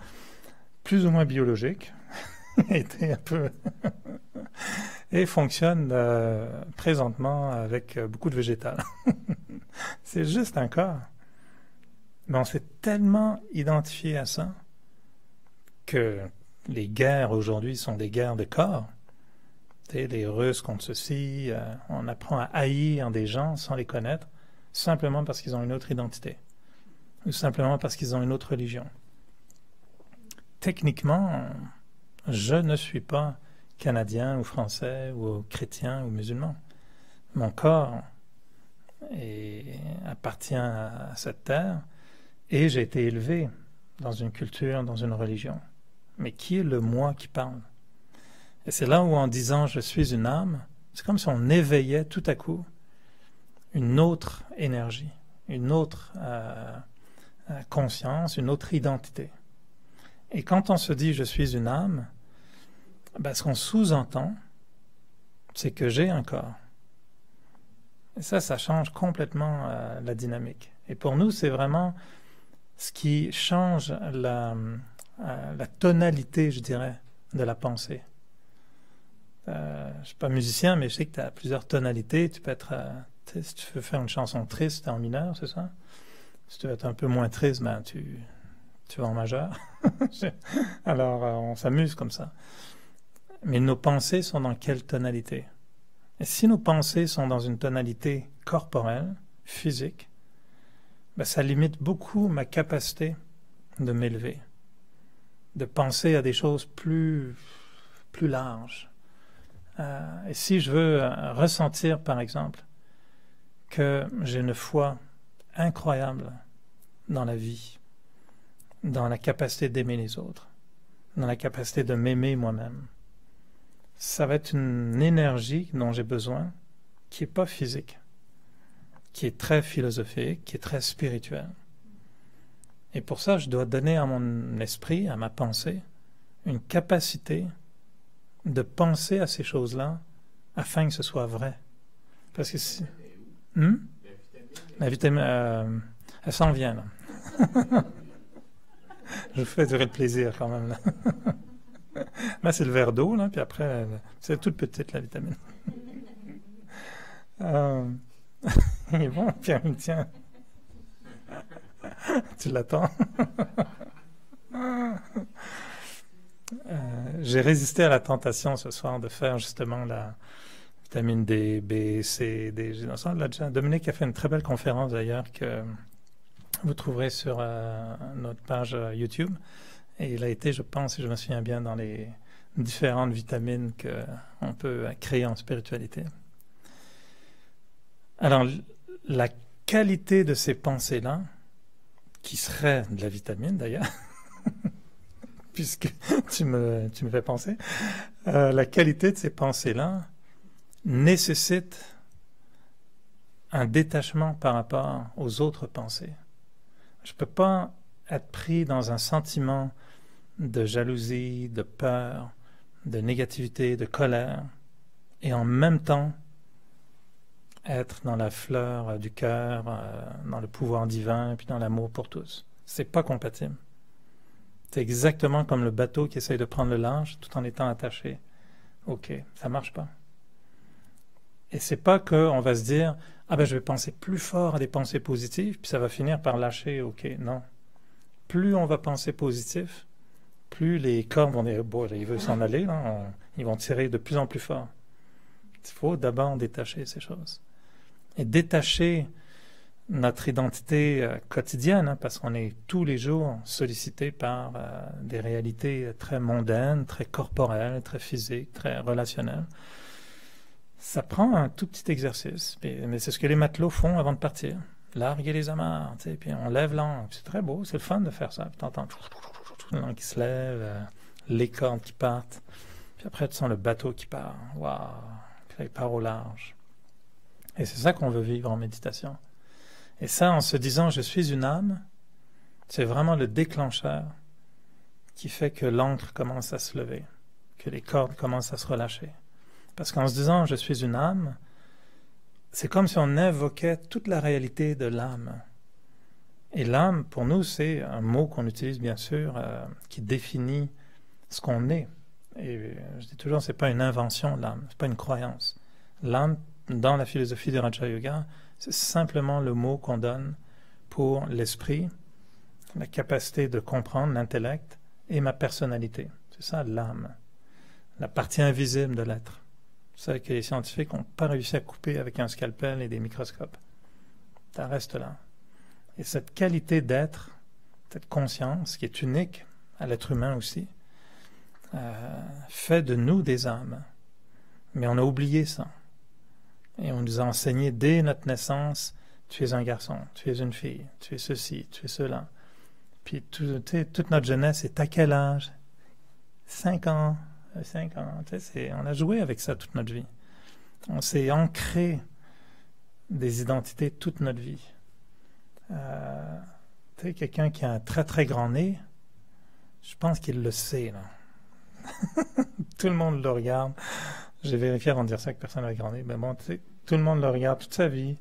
plus ou moins biologique, était un peu et fonctionne présentement avec beaucoup de végétal. C'est juste un corps. Mais on s'est tellement identifié à ça que les guerres aujourd'hui sont des guerres de corps. Tu sais, les Russes contre ceci, on apprend à haïr des gens sans les connaître, simplement parce qu'ils ont une autre identité, ou simplement parce qu'ils ont une autre religion. Techniquement, je ne suis pas canadien ou français ou chrétien ou musulman. Mon corps appartient à cette terre et j'ai été élevé dans une culture, dans une religion. Mais qui est le moi qui parle? Et c'est là où en disant je suis une âme, c'est comme si on éveillait tout à coup une autre énergie, une autre conscience, une autre identité. Et quand on se dit « je suis une âme », ben, ce qu'on sous-entend, c'est que j'ai un corps. Et ça change complètement la dynamique. Et pour nous, c'est vraiment ce qui change la tonalité, je dirais, de la pensée. Je ne suis pas musicien, mais je sais que tu as plusieurs tonalités. Tu peux être, si tu veux faire une chanson triste, tu es en mineur, c'est ça? Si tu veux être un peu moins triste, ben, tu vas en majeur. Alors, on s'amuse comme ça. Mais nos pensées sont dans quelle tonalité? Et si nos pensées sont dans une tonalité corporelle, physique, ben ça limite beaucoup ma capacité de m'élever, de penser à des choses plus larges. Et si je veux ressentir, par exemple, que j'ai une foi incroyable dans la vie, dans la capacité d'aimer les autres, dans la capacité de m'aimer moi-même, ça va être une énergie dont j'ai besoin qui n'est pas physique, qui est très philosophique, qui est très spirituelle. Et pour ça, je dois donner à mon esprit, à ma pensée, une capacité de penser à ces choses-là afin que ce soit vrai. Parce que si... La vitamine, elle s'en vient, là. Je vous fais durer le plaisir quand même, là. Là, c'est le verre d'eau, là, puis après, c'est toute petite, la vitamine. Il est bon, Pierre, tiens. Tu l'attends. J'ai résisté à la tentation ce soir de faire justement la vitamine D, B, C, D. Dominique a fait une très belle conférence d'ailleurs que vous trouverez sur notre page YouTube. Et il a été, je pense, si je me souviens bien, dans les différentes vitamines qu'on peut créer en spiritualité. Alors, la qualité de ces pensées-là, qui serait de la vitamine d'ailleurs, puisque tu me fais penser, la qualité de ces pensées-là nécessite un détachement par rapport aux autres pensées. Je ne peux pas être pris dans un sentiment de jalousie, de peur, de négativité, de colère, et en même temps être dans la fleur du cœur, dans le pouvoir divin, puis dans l'amour pour tous. C'est pas compatible. C'est exactement comme le bateau qui essaye de prendre le large tout en étant attaché. Ok, ça marche pas. Et c'est pas qu'on va se dire « Ah ben je vais penser plus fort à des pensées positives, puis ça va finir par lâcher. » Ok, non. Plus on va penser positif, plus les corps vont dire « Bon, il veut s'en aller, là, ils vont tirer de plus en plus fort. » Il faut d'abord détacher ces choses. Et détacher notre identité quotidienne, hein, parce qu'on est tous les jours sollicité par des réalités très mondaines, très corporelles, très physiques, très relationnelles. Ça prend un tout petit exercice, mais c'est ce que les matelots font avant de partir. Larguer les amarres, tu sais, puis on lève l'angle. C'est très beau, c'est le fun de faire ça. Puis t'entends l'angle qui se lève, les cordes qui partent. Puis après, tu sens le bateau qui part. Waouh! Puis là, il part au large. Et c'est ça qu'on veut vivre en méditation. Et ça, en se disant « je suis une âme », c'est vraiment le déclencheur qui fait que l'ancre commence à se lever, que les cordes commencent à se relâcher. Parce qu'en se disant « je suis une âme », c'est comme si on invoquait toute la réalité de l'âme. Et l'âme, pour nous, c'est un mot qu'on utilise bien sûr, qui définit ce qu'on est. Et je dis toujours, c'est pas une invention, l'âme, c'est pas une croyance. L'âme, dans la philosophie du Raja Yoga, c'est simplement le mot qu'on donne pour l'esprit, la capacité de comprendre, l'intellect et ma personnalité. C'est ça l'âme, la partie invisible de l'être. C'est ça que les scientifiques n'ont pas réussi à couper avec un scalpel et des microscopes. Ça reste là. Et cette qualité d'être, cette conscience qui est unique à l'être humain aussi, fait de nous des âmes. Mais on a oublié ça. Et on nous a enseigné dès notre naissance, tu es un garçon, tu es une fille, tu es ceci, tu es cela. Puis toute notre jeunesse est à quel âge? 5 ans, 5 ans. On a joué avec ça toute notre vie. On s'est ancré des identités toute notre vie. Quelqu'un qui a un très très grand nez, je pense qu'il le sait, là. Tout le monde le regarde. J'ai vérifié avant de dire ça que personne n'a grand nez. Mais bon, tout le monde le regarde toute sa vie.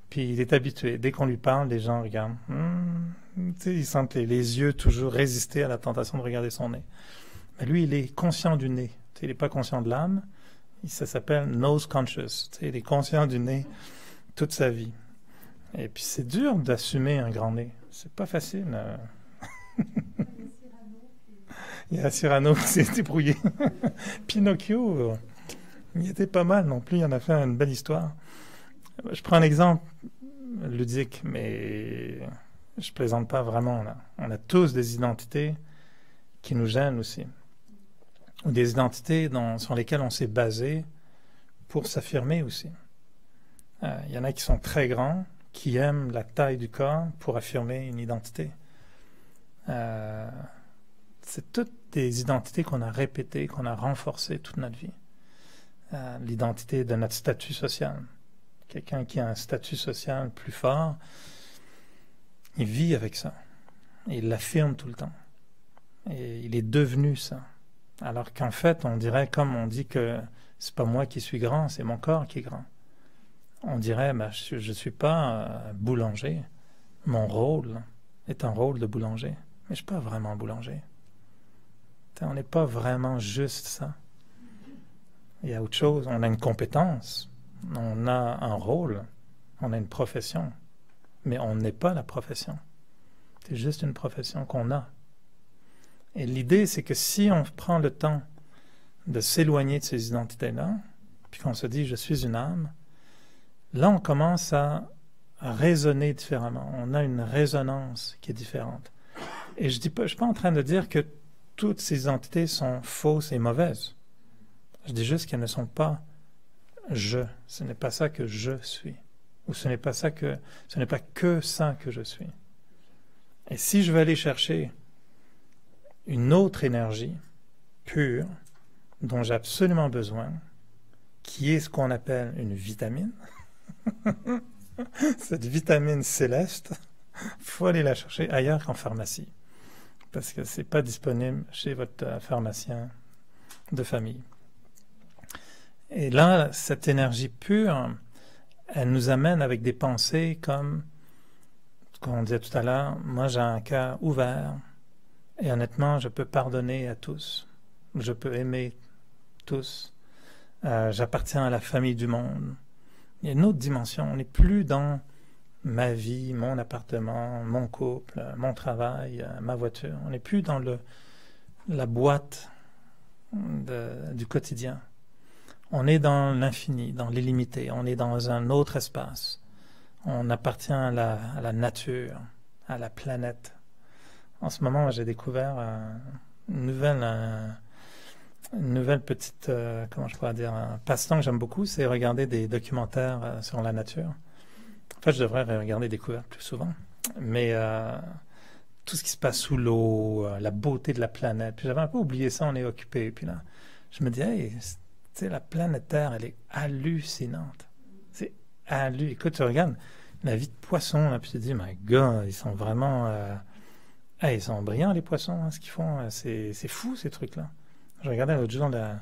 Puis il est habitué. Dès qu'on lui parle, les gens regardent. Ils sentent les yeux toujours résister à la tentation de regarder son nez. Mais lui, il est conscient du nez. Il n'est pas conscient de l'âme. Ça s'appelle nose conscious. Il est conscient du nez toute sa vie. Et puis c'est dur d'assumer un grand nez. C'est pas facile. Il y a Cyrano qui s'est débrouillé. Pinocchio, il était pas mal non plus. Il en a fait une belle histoire. Je prends un exemple ludique, mais je plaisante pas vraiment là. On a tous des identités qui nous gênent aussi. Ou des identités sur lesquelles on s'est basé pour s'affirmer aussi. Il y en a qui sont très grands, qui aiment la taille du corps pour affirmer une identité. C'est toutes des identités qu'on a répétées, qu'on a renforcées toute notre vie. L'identité de notre statut social. Quelqu'un qui a un statut social plus fort, il vit avec ça. Et il l'affirme tout le temps. Et il est devenu ça. Alors qu'en fait, on dirait, comme on dit que c'est pas moi qui suis grand, c'est mon corps qui est grand. On dirait, je ne suis pas boulanger. Mon rôle est un rôle de boulanger. Mais je ne suis pas vraiment boulanger. On n'est pas vraiment juste ça. Il y a autre chose. On a une compétence. On a un rôle. On a une profession. Mais on n'est pas la profession. C'est juste une profession qu'on a. Et l'idée, c'est que si on prend le temps de s'éloigner de ces identités-là, puis qu'on se dit « je suis une âme », là, on commence à raisonner différemment. On a une résonance qui est différente. Et je ne suis pas en train de dire que toutes ces identités sont fausses et mauvaises. Je dis juste qu'elles ne sont pas « je ». Ce n'est pas ça que je suis. ou ce n'est pas que ça que je suis. Et si je veux aller chercher une autre énergie pure dont j'ai absolument besoin, qui est ce qu'on appelle une vitamine, cette vitamine céleste, faut aller la chercher ailleurs qu'en pharmacie, parce que c'est pas disponible chez votre pharmacien de famille. Et là, cette énergie pure, elle nous amène avec des pensées comme on disait tout à l'heure, moi j'ai un cœur ouvert et honnêtement, je peux pardonner à tous, je peux aimer tous, j'appartiens à la famille du monde. Il y a une autre dimension, on n'est plus dans ma vie, mon appartement, mon couple, mon travail, ma voiture. On n'est plus dans la boîte du quotidien. On est dans l'infini, dans l'illimité. On est dans un autre espace. On appartient à la nature, à la planète. En ce moment, j'ai découvert une nouvelle petite, comment je pourrais dire, un passe-temps que j'aime beaucoup, c'est regarder des documentaires sur la nature. En fait, je devrais regarder des découvertes plus souvent. Mais tout ce qui se passe sous l'eau, la beauté de la planète. Puis j'avais un peu oublié ça, on est occupé. Puis là, je me dis, hey, tu sais, la planète Terre, elle est hallucinante. C'est hallucinant. Écoute, tu regardes la vie de poissons, là, puis tu te dis, my God, ils sont vraiment... ils sont brillants, les poissons, hein, ce qu'ils font. C'est fou, ces trucs-là. Je regardais l'autre jour un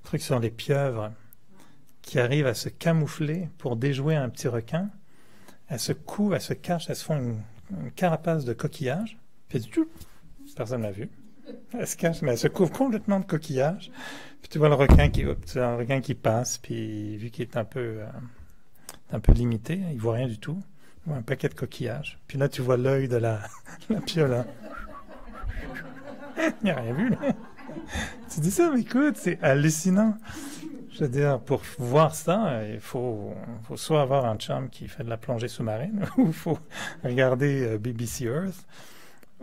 truc sur les pieuvres qui arrivent à se camoufler pour déjouer un petit requin. Elles se couvrent, elles se cachent, elles se font une carapace de coquillage. Puis personne ne l'a vu. Elles se cachent, mais elles se couvrent complètement de coquillage. Puis tu vois le requin qui passe, puis vu qu'il est un peu limité, il voit rien du tout. Il voit un paquet de coquillages. Puis là, tu vois l'œil de la pieuvre. Il n'y a rien vu, là. Tu dis ça, mais écoute, c'est hallucinant. Je veux dire, pour voir ça, il faut soit avoir un chum qui fait de la plongée sous-marine, ou il faut regarder BBC Earth,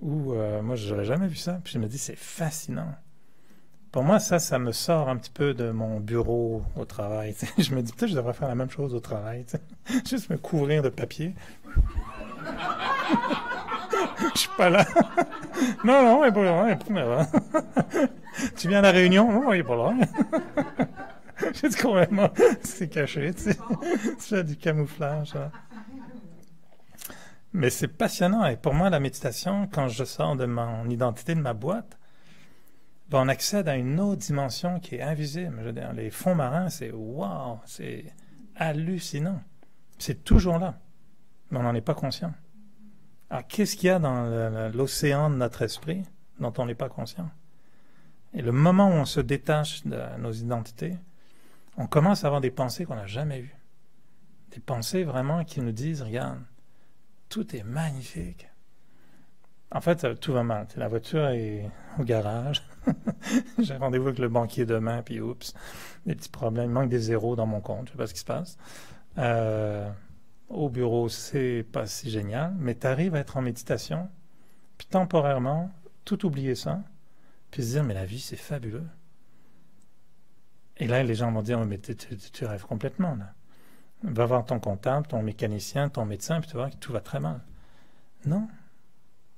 ou moi, je n'aurais jamais vu ça. Puis je me dis, c'est fascinant. Pour moi, ça me sort un petit peu de mon bureau au travail. T'sais. Je me dis, peut-être que je devrais faire la même chose au travail. T'sais. Juste me couvrir de papier. Je suis pas là. Non, il est pas là. Tu viens à la réunion? Non, il est pas là. Je dis complètement, c'est caché, tu sais. Tu fais du camouflage. Là. Mais c'est passionnant. Et pour moi, la méditation, quand je sors de mon identité, de ma boîte, on accède à une autre dimension qui est invisible. Je veux dire, les fonds marins, c'est wow, c'est hallucinant. C'est toujours là, mais on n'en est pas conscient. Alors, qu'est-ce qu'il y a dans l'océan de notre esprit dont on n'est pas conscient? Et le moment où on se détache de nos identités, on commence à avoir des pensées qu'on n'a jamais eues. Des pensées vraiment qui nous disent, regarde, tout est magnifique. En fait, tout va mal. La voiture est au garage. J'ai rendez-vous avec le banquier demain, puis oups, des petits problèmes. Il manque des zéros dans mon compte. Je ne sais pas ce qui se passe. Au bureau, c'est pas si génial, mais tu arrives à être en méditation, puis temporairement, tout oublier ça, puis se dire, mais la vie, c'est fabuleux. Et là, les gens vont dire, mais tu rêves complètement, là. Va voir ton comptable, ton mécanicien, ton médecin, puis tu vas voir que tout va très mal. Non.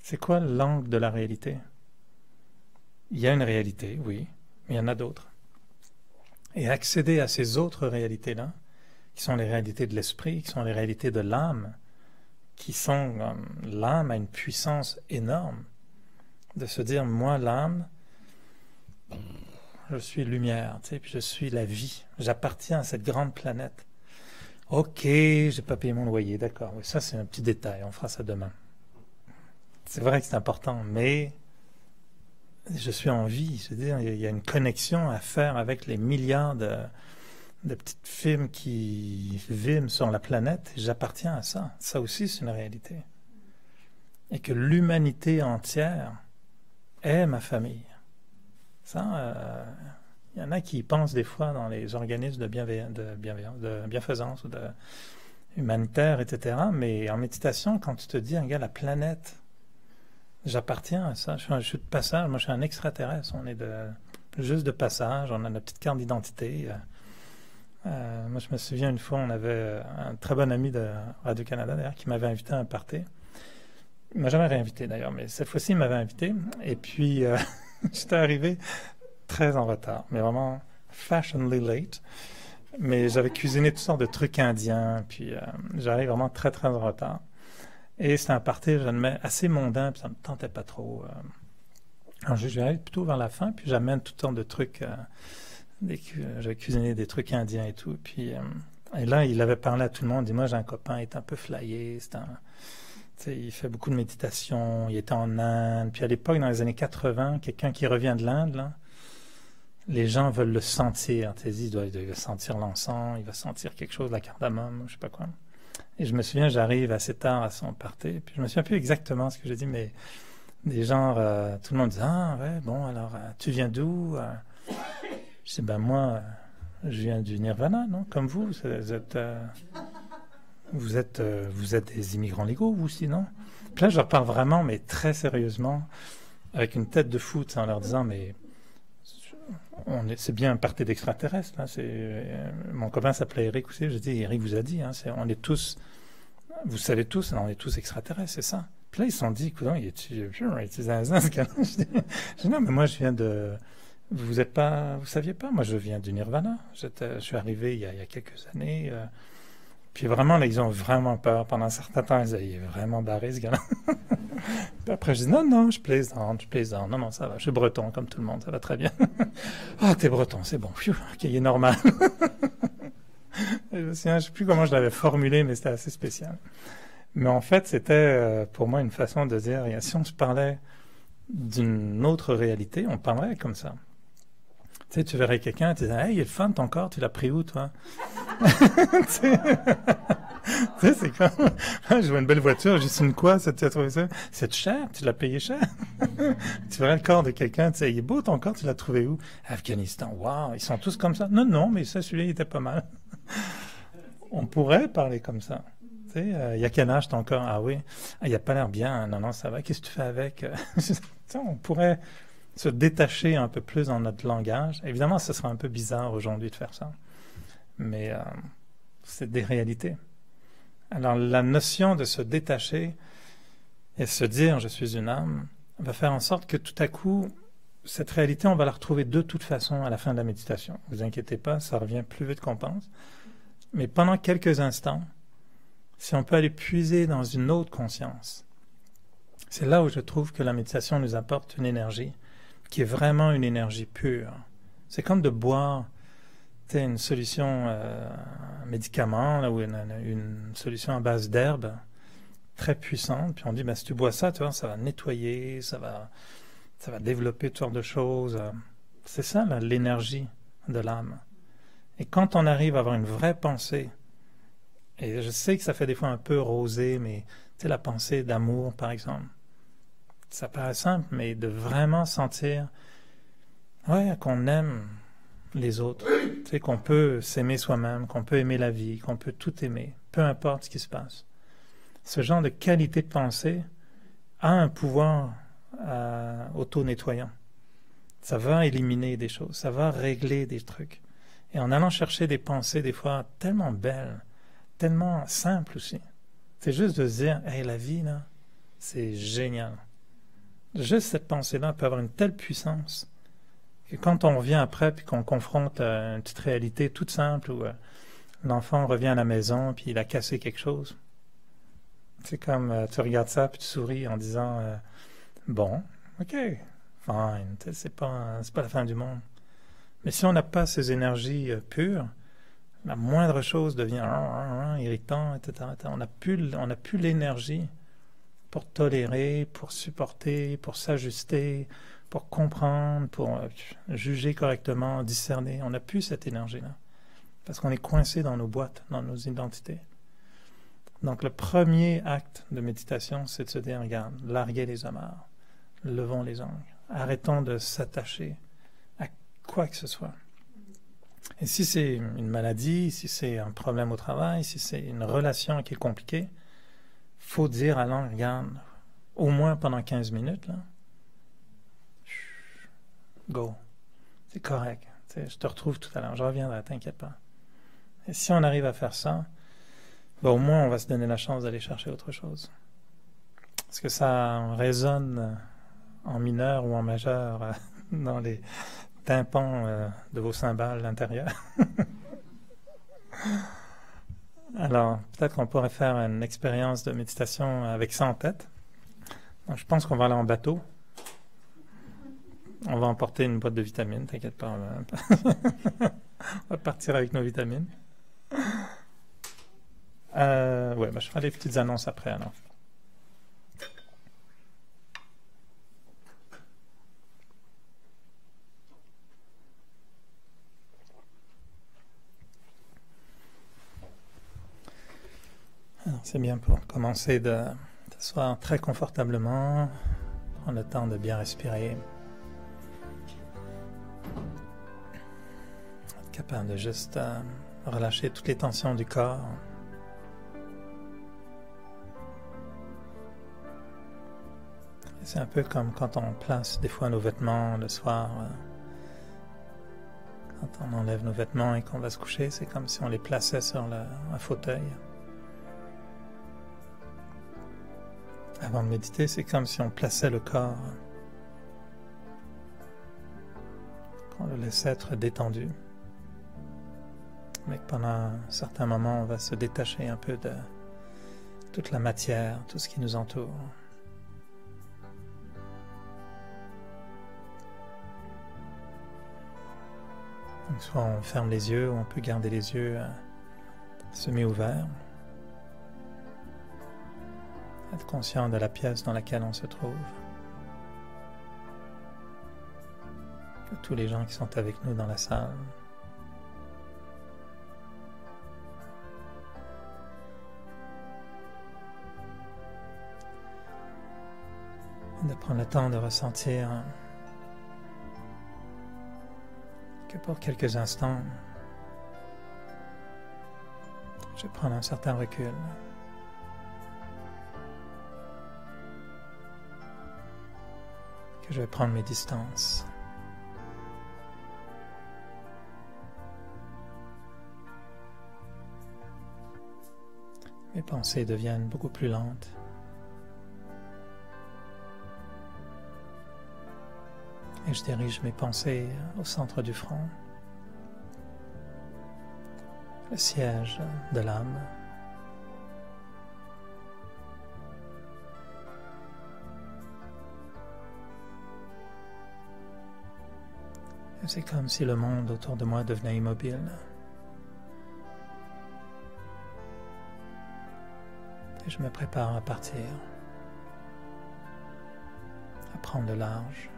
C'est quoi l'angle de la réalité? Il y a une réalité, oui, mais il y en a d'autres. Et accéder à ces autres réalités-là, qui sont les réalités de l'esprit, qui sont les réalités de l'âme, qui sont... l'âme a une puissance énorme de se dire, moi, l'âme, je suis lumière, tu sais, puis je suis la vie. J'appartiens à cette grande planète. Ok, j'ai pas payé mon loyer, d'accord. Oui, ça, c'est un petit détail, on fera ça demain. C'est vrai que c'est important, mais je suis en vie. Je veux dire, il y a une connexion à faire avec les milliards de petites films qui vivent sur la planète. J'appartiens à ça. Ça aussi, c'est une réalité. Et que l'humanité entière est ma famille. Ça, il y en a qui y pensent des fois dans les organismes de bienfaisance ou de humanitaire, etc. Mais en méditation, quand tu te dis, regarde, la planète, j'appartiens à ça. Je suis de passage. Moi, je suis un extraterrestre. On est juste de passage. On a notre petite carte d'identité. Moi, je me souviens une fois, on avait un très bon ami de Radio-Canada, d'ailleurs, qui m'avait invité à un party. Il m'a jamais réinvité, d'ailleurs, mais cette fois-ci, il m'avait invité. Et puis, j'étais arrivé très en retard, mais vraiment fashionably late. Mais j'avais cuisiné toutes sortes de trucs indiens, puis j'arrive vraiment très, très en retard. Et c'était un party, je mets assez mondain, puis ça me tentait pas trop. Alors, j'arrive plutôt vers la fin, puis j'amène toutes sortes de trucs. J'avais cuisiné des trucs indiens et tout. Puis, et là, il avait parlé à tout le monde. Il dit, moi, j'ai un copain, il est un peu flyé. Il fait beaucoup de méditation. Il était en Inde. Puis à l'époque, dans les années 80, quelqu'un qui revient de l'Inde, là, les gens veulent le sentir. Il doit sentir l'encens, il va sentir quelque chose, la cardamome, je sais pas quoi. Et je me souviens, j'arrive assez tard à son party. Puis je me souviens plus exactement ce que j'ai dit, mais des gens, tout le monde dit, ah ouais, bon, alors, tu viens d'où? Je dis, ben moi, je viens du Nirvana, non? Comme vous, vous êtes des immigrants légaux, vous aussi, non? Puis là, je leur parle vraiment, mais très sérieusement, avec une tête de fou, en leur disant, mais c'est bien un party d'extraterrestres. Là, mon copain s'appelait Eric aussi. Je dis, Eric vous a dit, on est tous, vous savez tous, on est tous extraterrestres, c'est ça. Puis là, ils se sont dit, écoute, il est zinzin, ce gars-là. Je dis, non, mais moi, je viens de... Vous saviez pas, moi je viens du Nirvana. Je suis arrivé il y a quelques années. Puis vraiment, là, ils ont vraiment peur. Pendant un certain temps, il est vraiment barré, ce gars-là. Puis après, je dis, non, je plaisante. Non, ça va, je suis breton, comme tout le monde, ça va très bien. Ah, t'es breton, c'est bon. Pfiou, ok, il est normal. Je ne sais plus comment je l'avais formulé, mais c'était assez spécial. Mais en fait, c'était pour moi une façon de dire, si on se parlait d'une autre réalité, on parlerait comme ça. Tu sais, tu verrais quelqu'un, tu disais, hey, il est le fun ton corps, tu l'as pris où, toi? Tu sais, c'est comme, je vois une belle voiture, j'ai dit, une quoi, tu as trouvé ça? C'est cher, tu l'as payé cher. Tu verrais le corps de quelqu'un, tu sais, il est beau ton corps, tu l'as trouvé où? Afghanistan, waouh, ils sont tous comme ça. Non, mais ça, celui-là, il était pas mal. On pourrait parler comme ça. Tu sais, il y a quel âge ton corps? Ah oui, il a pas l'air bien. Non, ça va, qu'est-ce que tu fais avec? Tu sais, on pourrait se détacher un peu plus dans notre langage. Évidemment, ce serait un peu bizarre aujourd'hui de faire ça. Mais c'est des réalités. Alors, la notion de se détacher et se dire « je suis une âme » va faire en sorte que tout à coup, cette réalité, on va la retrouver de toute façon à la fin de la méditation. Ne vous inquiétez pas, ça revient plus vite qu'on pense. Mais pendant quelques instants, si on peut aller puiser dans une autre conscience, c'est là où je trouve que la méditation nous apporte une énergie qui est vraiment une énergie pure. C'est comme de boire une solution, un médicament, là, ou une solution à base d'herbes très puissante, puis on dit, si tu bois ça, tu vois, ça va nettoyer, ça va développer toutes sortes de choses. C'est ça, là, l'énergie de l'âme. Et quand on arrive à avoir une vraie pensée, et je sais que ça fait des fois un peu rosé, mais tu sais, la pensée d'amour, par exemple, ça paraît simple, mais de vraiment sentir qu'on aime les autres, tu sais, qu'on peut s'aimer soi-même, qu'on peut aimer la vie, qu'on peut tout aimer, peu importe ce qui se passe. Ce genre de qualité de pensée a un pouvoir auto-nettoyant. Ça va éliminer des choses, ça va régler des trucs. Et en allant chercher des pensées, des fois, tellement belles, tellement simples aussi. C'est juste de se dire, hey, la vie, là, c'est génial. Juste cette pensée-là peut avoir une telle puissance que quand on revient après puis qu'on confronte une petite réalité toute simple où l'enfant revient à la maison puis il a cassé quelque chose, c'est comme tu regardes ça puis tu souris en disant bon, ok, fine, c'est pas la fin du monde. Mais si on n'a pas ces énergies pures, la moindre chose devient irritant, etc. On n'a plus l'énergie pour tolérer, pour supporter, pour s'ajuster, pour comprendre, pour juger correctement, discerner. On n'a plus cette énergie-là. Parce qu'on est coincé dans nos boîtes, dans nos identités. Donc le premier acte de méditation, c'est de se dire, regarde, larguez les amarres, levons les ongles, arrêtons de s'attacher à quoi que ce soit. Et si c'est une maladie, si c'est un problème au travail, si c'est une relation qui est compliquée, faut dire à l'ange, regarde, au moins pendant 15 minutes, là, go, c'est correct. Je te retrouve tout à l'heure, je reviendrai, t'inquiète pas. Et si on arrive à faire ça, ben, au moins on va se donner la chance d'aller chercher autre chose. Est-ce que ça résonne en mineur ou en majeur dans les tympans de vos cymbales intérieures? Alors, peut-être qu'on pourrait faire une expérience de méditation avec ça en tête. Donc, je pense qu'on va aller en bateau. On va emporter une boîte de vitamines, t'inquiète pas. On va partir avec nos vitamines. Ouais, je ferai les petites annonces après alors. C'est bien pour commencer de s'asseoir très confortablement, prendre le temps de bien respirer, être capable de juste relâcher toutes les tensions du corps. Et c'est un peu comme quand on place des fois nos vêtements le soir, quand on enlève nos vêtements et qu'on va se coucher, c'est comme si on les plaçait sur un fauteuil. Avant de méditer, c'est comme si on plaçait le corps, qu'on le laissait être détendu, mais que pendant un certain moment, on va se détacher un peu de toute la matière, tout ce qui nous entoure. Donc, soit on ferme les yeux, ou on peut garder les yeux semi-ouverts. Être conscient de la pièce dans laquelle on se trouve. De tous les gens qui sont avec nous dans la salle. De prendre le temps de ressentir que pour quelques instants, je vais prendre un certain recul. Que je vais prendre mes distances. Mes pensées deviennent beaucoup plus lentes. Et je dirige mes pensées au centre du front, le siège de l'âme. C'est comme si le monde autour de moi devenait immobile. Et je me prépare à partir, à prendre le large.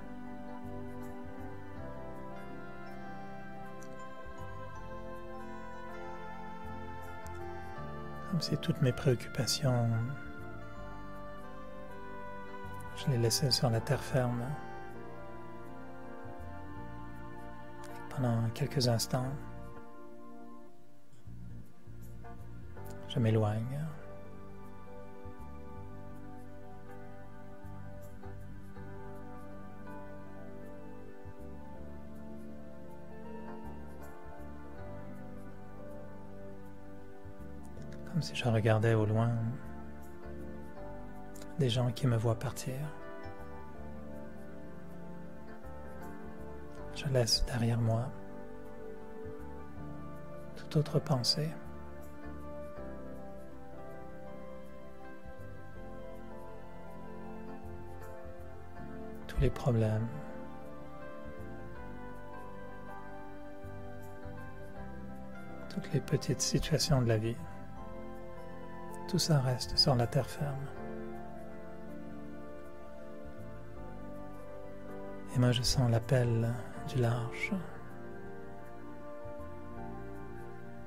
Comme si toutes mes préoccupations, je les laissais sur la terre ferme. Pendant quelques instants, je m'éloigne. Comme si je regardais au loin des gens qui me voient partir. Je laisse derrière moi toute autre pensée. Tous les problèmes. Toutes les petites situations de la vie. Tout ça reste sur la terre ferme. Et moi je sens l'appel du large.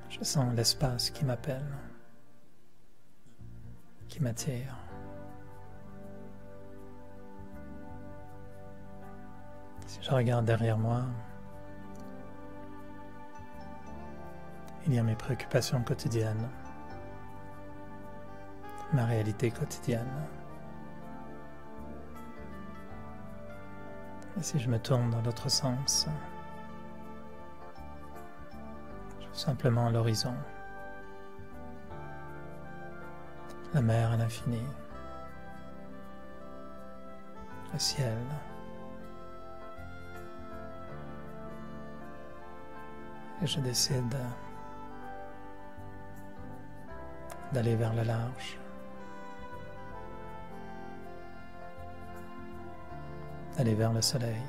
Je sens l'espace qui m'appelle, qui m'attire. Si je regarde derrière moi, il y a mes préoccupations quotidiennes, ma réalité quotidienne. Et si je me tourne dans l'autre sens, je simplement l'horizon, la mer à l'infini, le ciel. Et je décide d'aller vers le large, d'aller vers le soleil.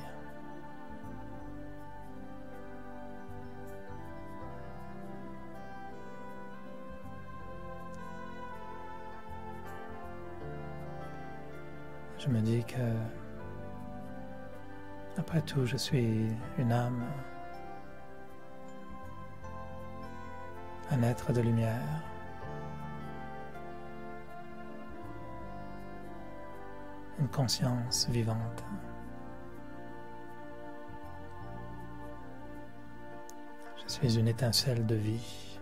Je me dis que, après tout, je suis une âme, un être de lumière. Une conscience vivante. Je suis une étincelle de vie,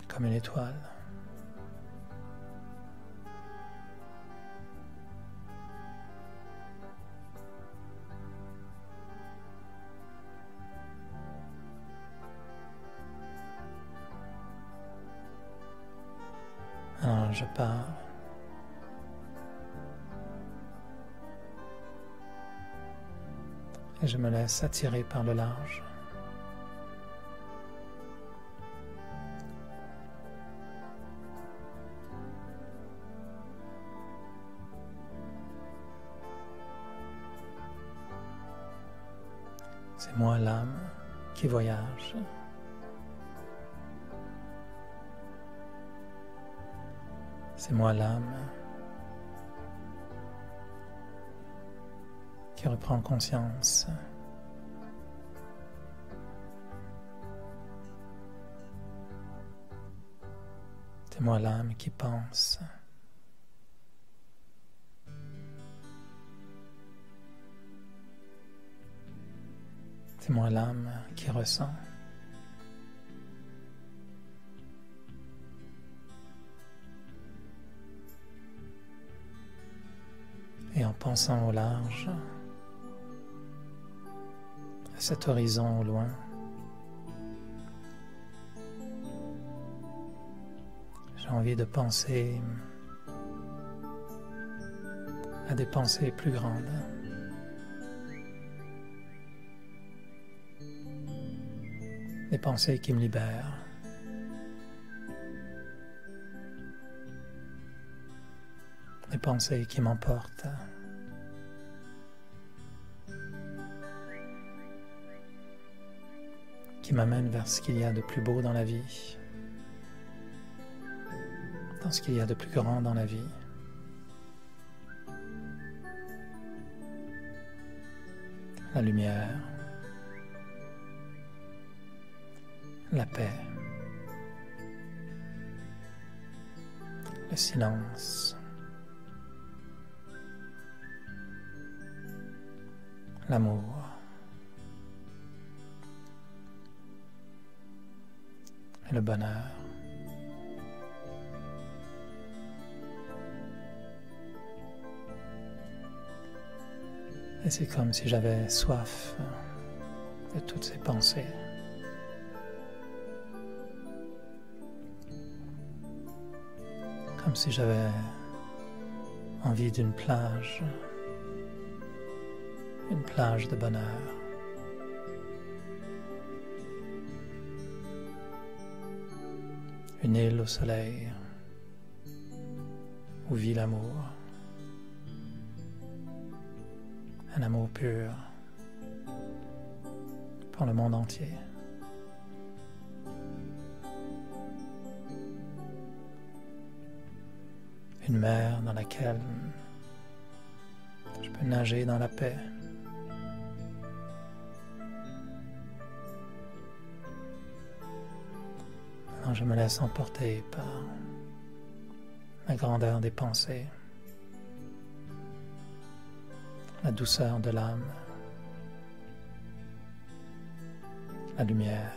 comme une étoile. Alors je pars. Et je me laisse attirer par le large. C'est moi l'âme qui voyage. C'est moi l'âme qui reprend conscience. C'est moi l'âme qui pense. C'est moi l'âme qui ressent. Et en pensant au large, à cet horizon au loin, j'ai envie de penser à des pensées plus grandes. Des pensées qui me libèrent. Des pensées qui m'emportent. Qui m'amènent vers ce qu'il y a de plus beau dans la vie. Dans ce qu'il y a de plus grand dans la vie. La lumière. La paix. Le silence. L'amour. Et le bonheur. Et c'est comme si j'avais soif de toutes ces pensées. Comme si j'avais envie d'une plage. Une plage de bonheur. Une île au soleil où vit l'amour. Un amour pur pour le monde entier. Une mer dans laquelle je peux nager dans la paix. Maintenant, je me laisse emporter par la grandeur des pensées, la douceur de l'âme, la lumière.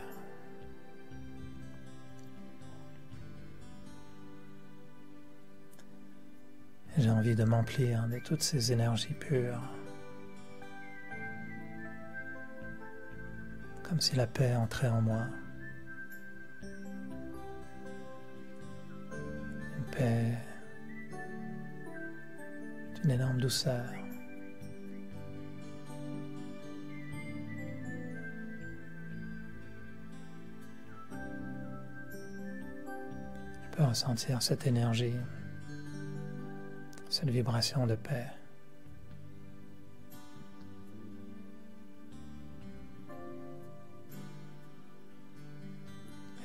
J'ai envie de m'emplir de toutes ces énergies pures, comme si la paix entrait en moi. Une paix d'une énorme douceur. Je peux ressentir cette énergie, cette vibration de paix.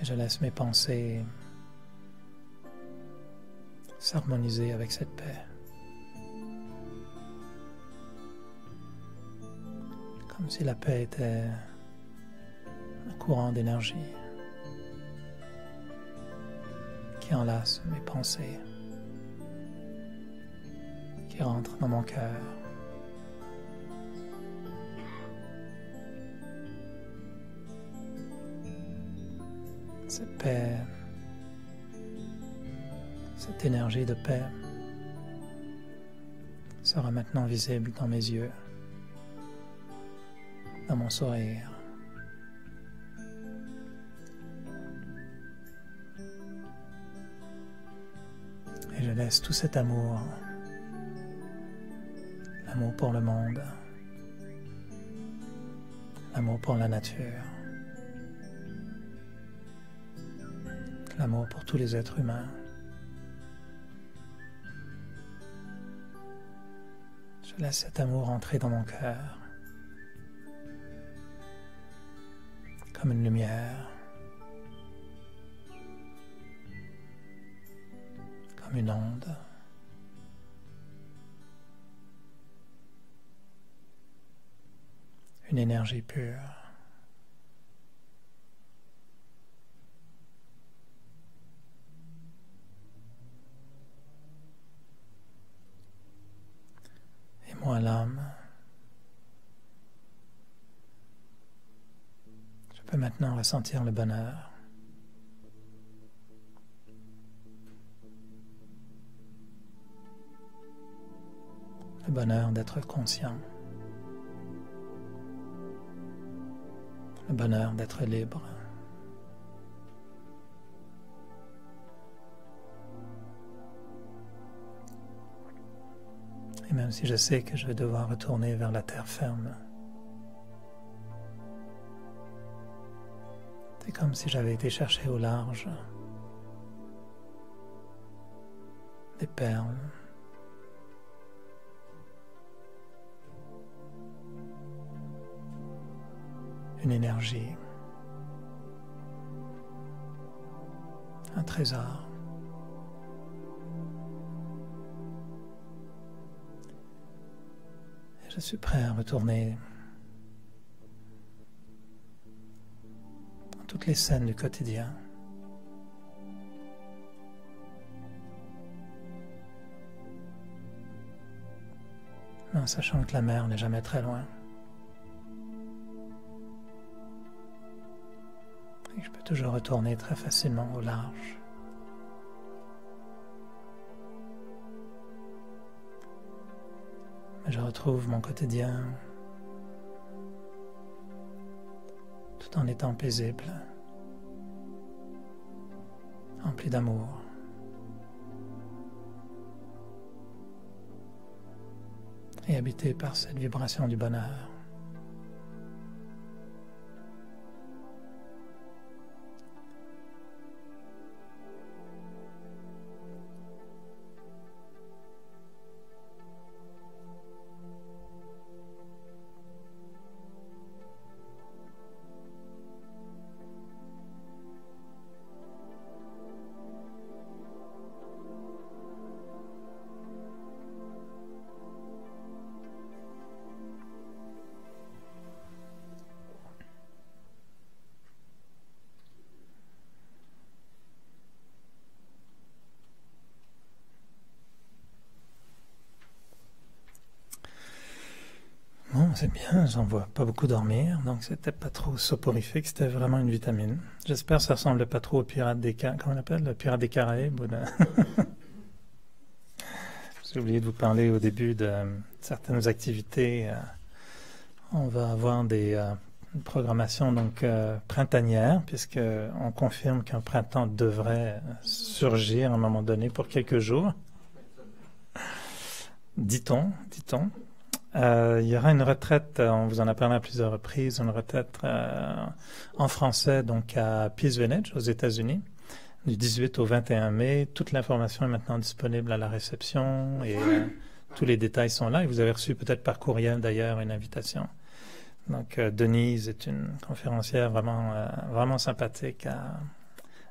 Et je laisse mes pensées s'harmoniser avec cette paix. Comme si la paix était un courant d'énergie qui enlace mes pensées, qui rentre dans mon cœur. Cette paix, cette énergie de paix sera maintenant visible dans mes yeux, dans mon sourire. Et je laisse tout cet amour, l'amour pour le monde, l'amour pour la nature, l'amour pour tous les êtres humains. Je laisse cet amour entrer dans mon cœur, comme une lumière, comme une onde. Une énergie pure. Et moi, l'âme, je peux maintenant ressentir le bonheur. Le bonheur d'être conscient. Le bonheur d'être libre. Et même si je sais que je vais devoir retourner vers la terre ferme, c'est comme si j'avais été chercher au large des perles, une énergie, un trésor. Et je suis prêt à retourner dans toutes les scènes du quotidien. En sachant que la mer n'est jamais très loin. Et je peux toujours retourner très facilement au large. Mais je retrouve mon quotidien tout en étant paisible, empli d'amour. Et habité par cette vibration du bonheur. Bon, c'est bien, j'en vois pas beaucoup dormir, donc c'était pas trop soporifique, c'était vraiment une vitamine. J'espère que ça ressemble pas trop au pirate des Caraïbes, comment on appelle, le pirate des Caraïbes. J'ai oublié de vous parler au début de certaines activités. On va avoir des une programmation donc printanière, puisque on confirme qu'un printemps devrait surgir à un moment donné pour quelques jours. Dit-on. Il y aura une retraite, on vous en a parlé à plusieurs reprises, une retraite en français donc à Peace Village aux États-Unis, du 18 au 21 mai. Toute l'information est maintenant disponible à la réception et tous les détails sont là. Et vous avez reçu peut-être par courriel d'ailleurs une invitation. Donc Denise est une conférencière vraiment sympathique à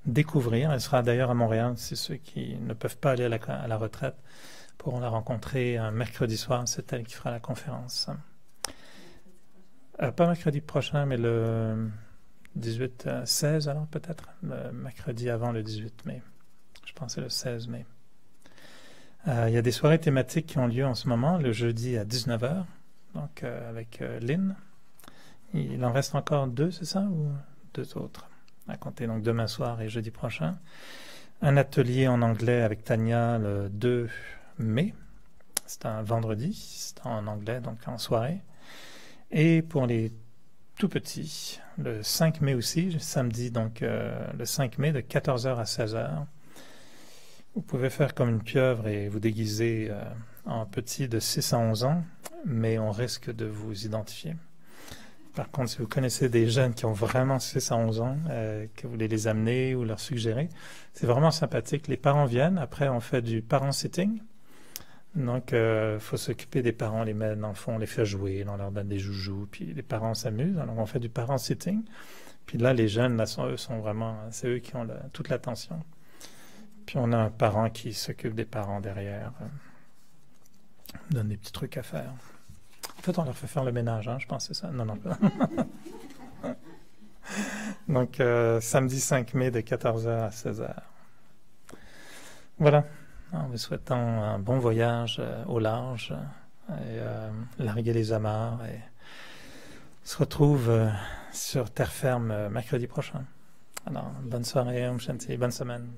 découvrir. Elle sera d'ailleurs à Montréal si ceux qui ne peuvent pas aller à la retraite pourront la rencontrer un mercredi soir. C'est elle qui fera la conférence. Pas mercredi prochain, mais le 16 alors peut-être, le mercredi avant le 18 mai. Je pense que c'est le 16 mai. Il y a des soirées thématiques qui ont lieu en ce moment, le jeudi à 19h, donc avec Lynn. Il en reste encore 2, c'est ça, ou 2 autres à compter, donc demain soir et jeudi prochain. Un atelier en anglais avec Tania le 2 mai, c'est un vendredi, c'est en anglais, donc en soirée. Et pour les tout petits, le 5 mai aussi, samedi, donc le 5 mai de 14h à 16h. Vous pouvez faire comme une pieuvre et vous déguiser en petit de 6 à 11 ans, mais on risque de vous identifier. Par contre, si vous connaissez des jeunes qui ont vraiment 6 à 11 ans, que vous voulez les amener ou leur suggérer, c'est vraiment sympathique. Les parents viennent, après on fait du parent-sitting. Donc, il faut s'occuper des parents, les met dans le fond, on les fait jouer, on leur donne des joujoux, puis les parents s'amusent. Alors, on fait du parent-sitting. Puis là, les jeunes, là, sont vraiment, c'est eux qui ont toute l'attention. Puis on a un parent qui s'occupe des parents derrière, donne des petits trucs à faire. En fait, on leur fait faire le ménage, hein, je pense que c'est ça. Non. Donc, samedi 5 mai de 14h à 16h. Voilà. En vous souhaitant un bon voyage au large et larguer les amarres et on se retrouve sur terre ferme mercredi prochain. Alors, bonne soirée, Om Shanti, bonne semaine.